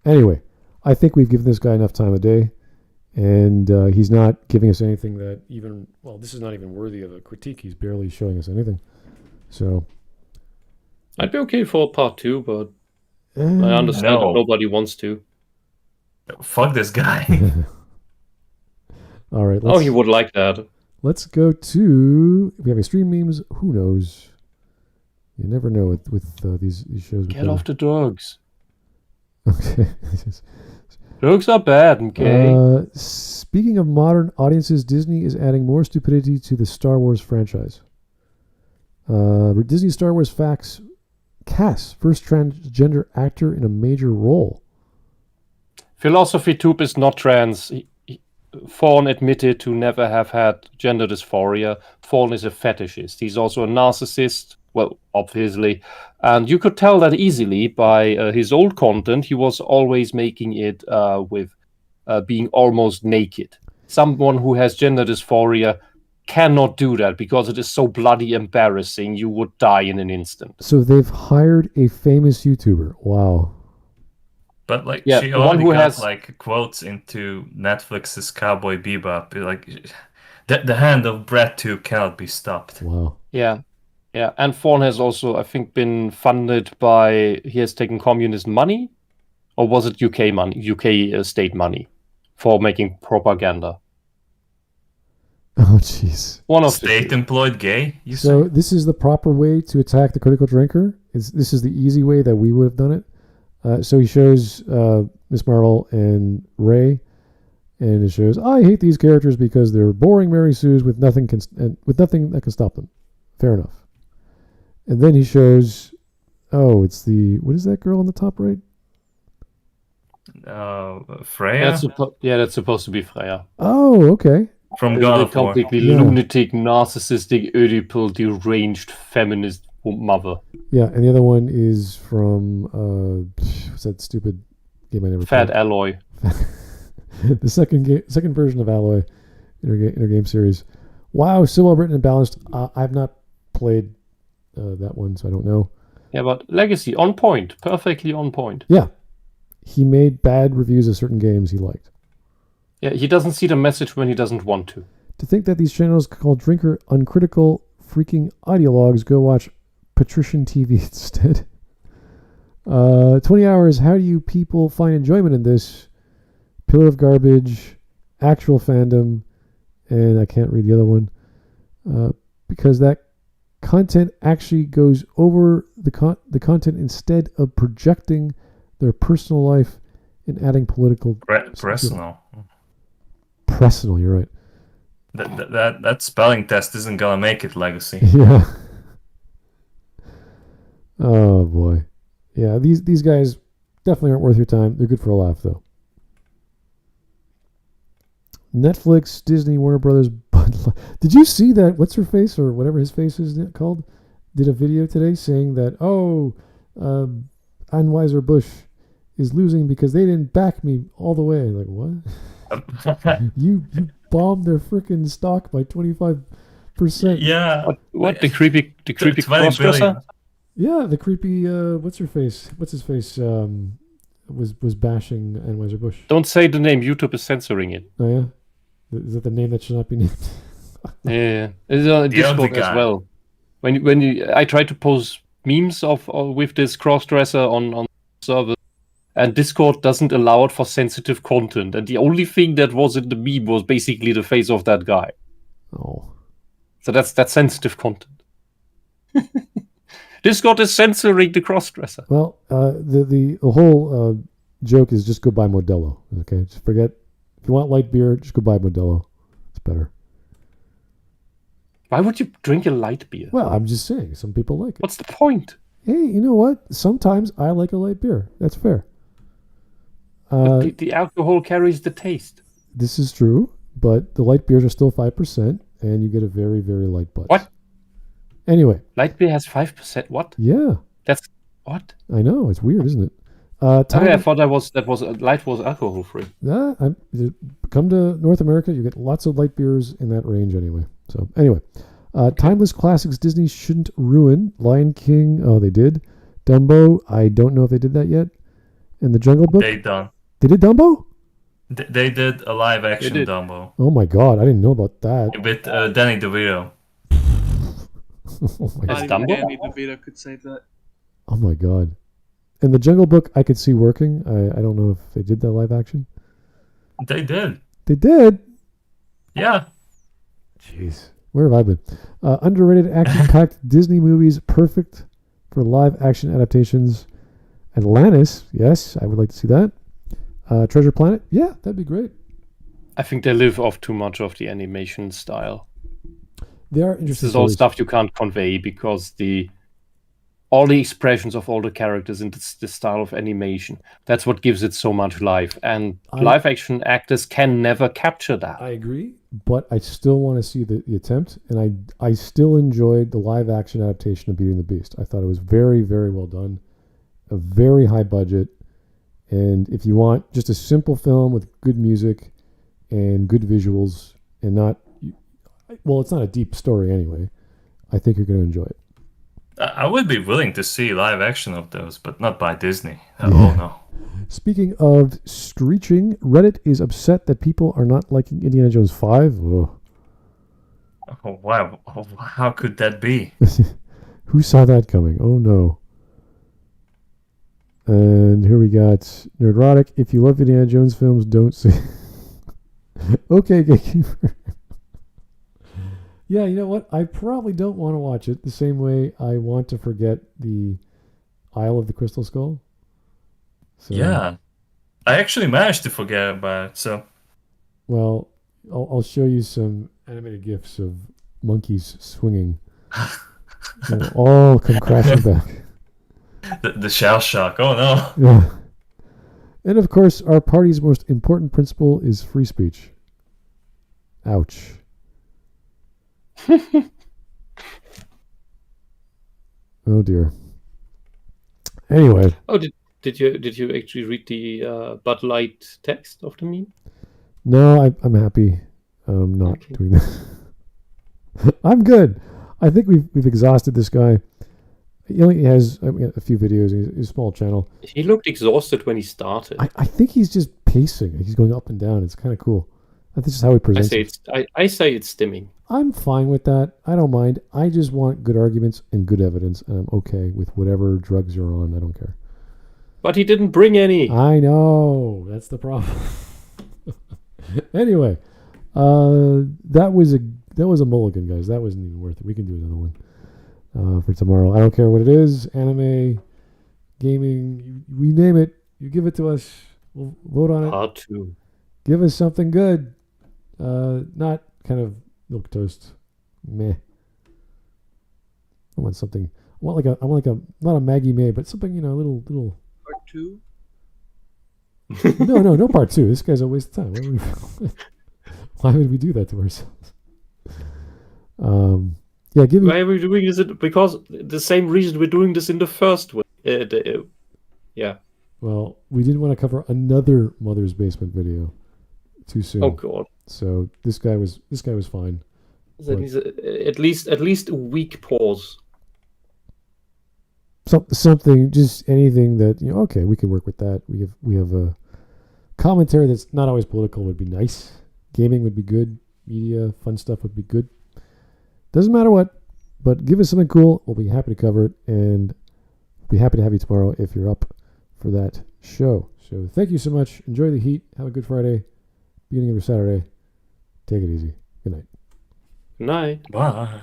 Anyway, I think we've given this guy enough time of day, and he's not giving us anything that this is not even worthy of a critique. He's barely showing us anything. So I'd be okay for part 2, but I understand that nobody wants to. Fuck this guy. All right. He would like that. Let's go to. We have extreme memes. Who knows? You never know with these shows. Get off the drugs. Okay. Drugs are bad, okay? Speaking of modern audiences, Disney is adding more stupidity to the Star Wars franchise. Disney Star Wars facts. Cass, first transgender actor in a major role. Philosophy Tube is not trans. Fawn admitted to never have had gender dysphoria. Fawn is a fetishist. He's also a narcissist, well, obviously. And you could tell that easily by his old content. He was always making it with being almost naked. Someone who has gender dysphoria cannot do that because it is so bloody embarrassing. You would die in an instant. So they've hired a famous YouTuber. Wow. But Yeah, she the one already who got has- quotes into Netflix's Cowboy Bebop. The hand of Brad 2 cannot be stopped. Wow. Yeah. And Fawn has also, I think, been funded by. He has taken communist money, or was it UK money, UK state money, for making propaganda? Oh, jeez. One of the two. State-employed gay, you So say? this is the proper way to attack the critical drinker? This is the easy way that we would have done it? So he shows Miss Marvel and Ray, and it shows, I hate these characters because they're boring Mary Sues with nothing that can stop them. Fair enough. And then he shows, it's what is that girl on the top right? Freya? That's supposed to be Freya. Oh, okay. From God of War. Completely lunatic, narcissistic, Oedipal, deranged feminist mother. Yeah, and the other one is from what's that stupid game I never Fat played? Alloy. The second version of Alloy in her game series. Wow, so well written and balanced. I've not played that one, so I don't know. Yeah, but Legacy, on point. Perfectly on point. Yeah. He made bad reviews of certain games he liked. Yeah, he doesn't see the message when he doesn't want to. To think that these channels called Drinker uncritical freaking audiologues, go watch Patrician TV instead. 20 hours. How do you people find enjoyment in this? Pillar of Garbage, Actual Fandom, and I can't read the other one because that content actually goes over the content instead of projecting their personal life and adding political personal. Personal, you're right. That spelling test isn't gonna make it, Legacy. Yeah. Oh boy. Yeah, these guys definitely aren't worth your time. They're good for a laugh though. Netflix, Disney, Warner Brothers. Did you see that? What's her face or whatever his face is called? Did a video today saying that Anheuser-Busch is losing because they didn't back me all the way. Like what? you bombed their freaking stock by 25%. Yeah. What the creepy crossdresser? Yeah, the creepy. What's her face? What's his face? Was bashing Anheuser-Busch. Don't say the name. YouTube is censoring it. Oh yeah. Is that the name that should not be named? Yeah, it's on Discord as well. I try to post memes with this crossdresser on server, and Discord doesn't allow it for sensitive content. And the only thing that was in the meme was basically the face of that guy. Oh, so that's sensitive content. Discord is censoring the crossdresser. Well, the whole joke is just go buy Modelo. Okay, just forget. If you want light beer, just go buy Modelo. It's better. Why would you drink a light beer? Well, I'm just saying. Some people like it. What's the point? Hey, you know what? Sometimes I like a light beer. That's fair. The alcohol carries the taste. This is true, but the light beers are still 5%, and you get a very, very light buzz. What? Anyway. Light beer has 5%? What? Yeah. That's... What? I know. It's weird, isn't it? I thought that was light was alcohol free. Come to North America, you get lots of light beers in that range anyway. So anyway, timeless classics Disney shouldn't ruin. Lion King, oh they did. Dumbo, I don't know if they did that yet. And The Jungle Book, They done. They did Dumbo? They did a live action Dumbo. Oh my god, I didn't know about that. With Danny DeVito. Oh my god. Not even Danny DeVito could say that. Oh my god. And The Jungle Book, I could see working. I don't know if they did that live action. They did. They did? Yeah. Jeez. Where have I been? Underrated action-packed Disney movies, perfect for live action adaptations. Atlantis, yes, I would like to see that. Treasure Planet, yeah, that'd be great. I think they live off too much of the animation style. They are interesting. This is all stuff you can't convey because all the expressions of all the characters in the style of animation. That's what gives it so much life. And live action actors can never capture that. I agree, but I still want to see the attempt. And I still enjoyed the live action adaptation of Beauty and the Beast. I thought it was very, very well done. A very high budget. And if you want just a simple film with good music and good visuals and not... Well, it's not a deep story anyway. I think you're going to enjoy it. I would be willing to see live action of those, but not by Disney. Oh, no. Speaking of screeching, Reddit is upset that people are not liking Indiana Jones 5. Oh. Oh, wow. How could that be? Who saw that coming? Oh, no. And here we got Nerdrotic. If you love Indiana Jones films, don't see... Okay, Gatekeeper. Yeah, you know what? I probably don't want to watch it the same way I want to forget the Isle of the Crystal Skull. So, yeah. I actually managed to forget about it, so... Well, I'll show you some animated GIFs of monkeys swinging. They'll all come crashing back. The shell shock. Oh, no. Yeah. And, of course, our party's most important principle is free speech. Ouch. Oh dear. Anyway. Oh, did you actually read the Bud Light text of the meme? No, I'm happy. Not doing that. I'm good. I think we've exhausted this guy. He only has a few videos. He's a small channel. He looked exhausted when he started. I think he's just pacing. He's going up and down. It's kind of cool. That's just how he presents it. I say it's stimming. I'm fine with that. I don't mind. I just want good arguments and good evidence, and I'm okay with whatever drugs you're on. I don't care. But he didn't bring any. I know. That's the problem. Anyway, that was a mulligan, guys. That wasn't even worth it. We can do another one for tomorrow. I don't care what it is. Anime, gaming, we name it. You give it to us. We'll vote on it. Part 2. Give us something good. Not kind of milk toast. Meh. I want something. I want like a not a Maggie May, but something, a little. Part 2. No part 2. This guy's a waste of time. Why would we do that to ourselves? Yeah, give me. Why are we doing this? Because the same reason we're doing this in the first one. Yeah. Well, we didn't want to cover another Mother's Basement video too soon. Oh God. So this guy was fine. That needs at least a week pause. Something, just anything that okay, we can work with that. We have a commentary that's not always political would be nice. Gaming would be good. Media, fun stuff would be good. Doesn't matter what, but give us something cool. We'll be happy to cover it, and we'll be happy to have you tomorrow if you're up for that show. So thank you so much. Enjoy the heat. Have a good Friday. Beginning of your Saturday. Take it easy. Good night. Good night. Bye.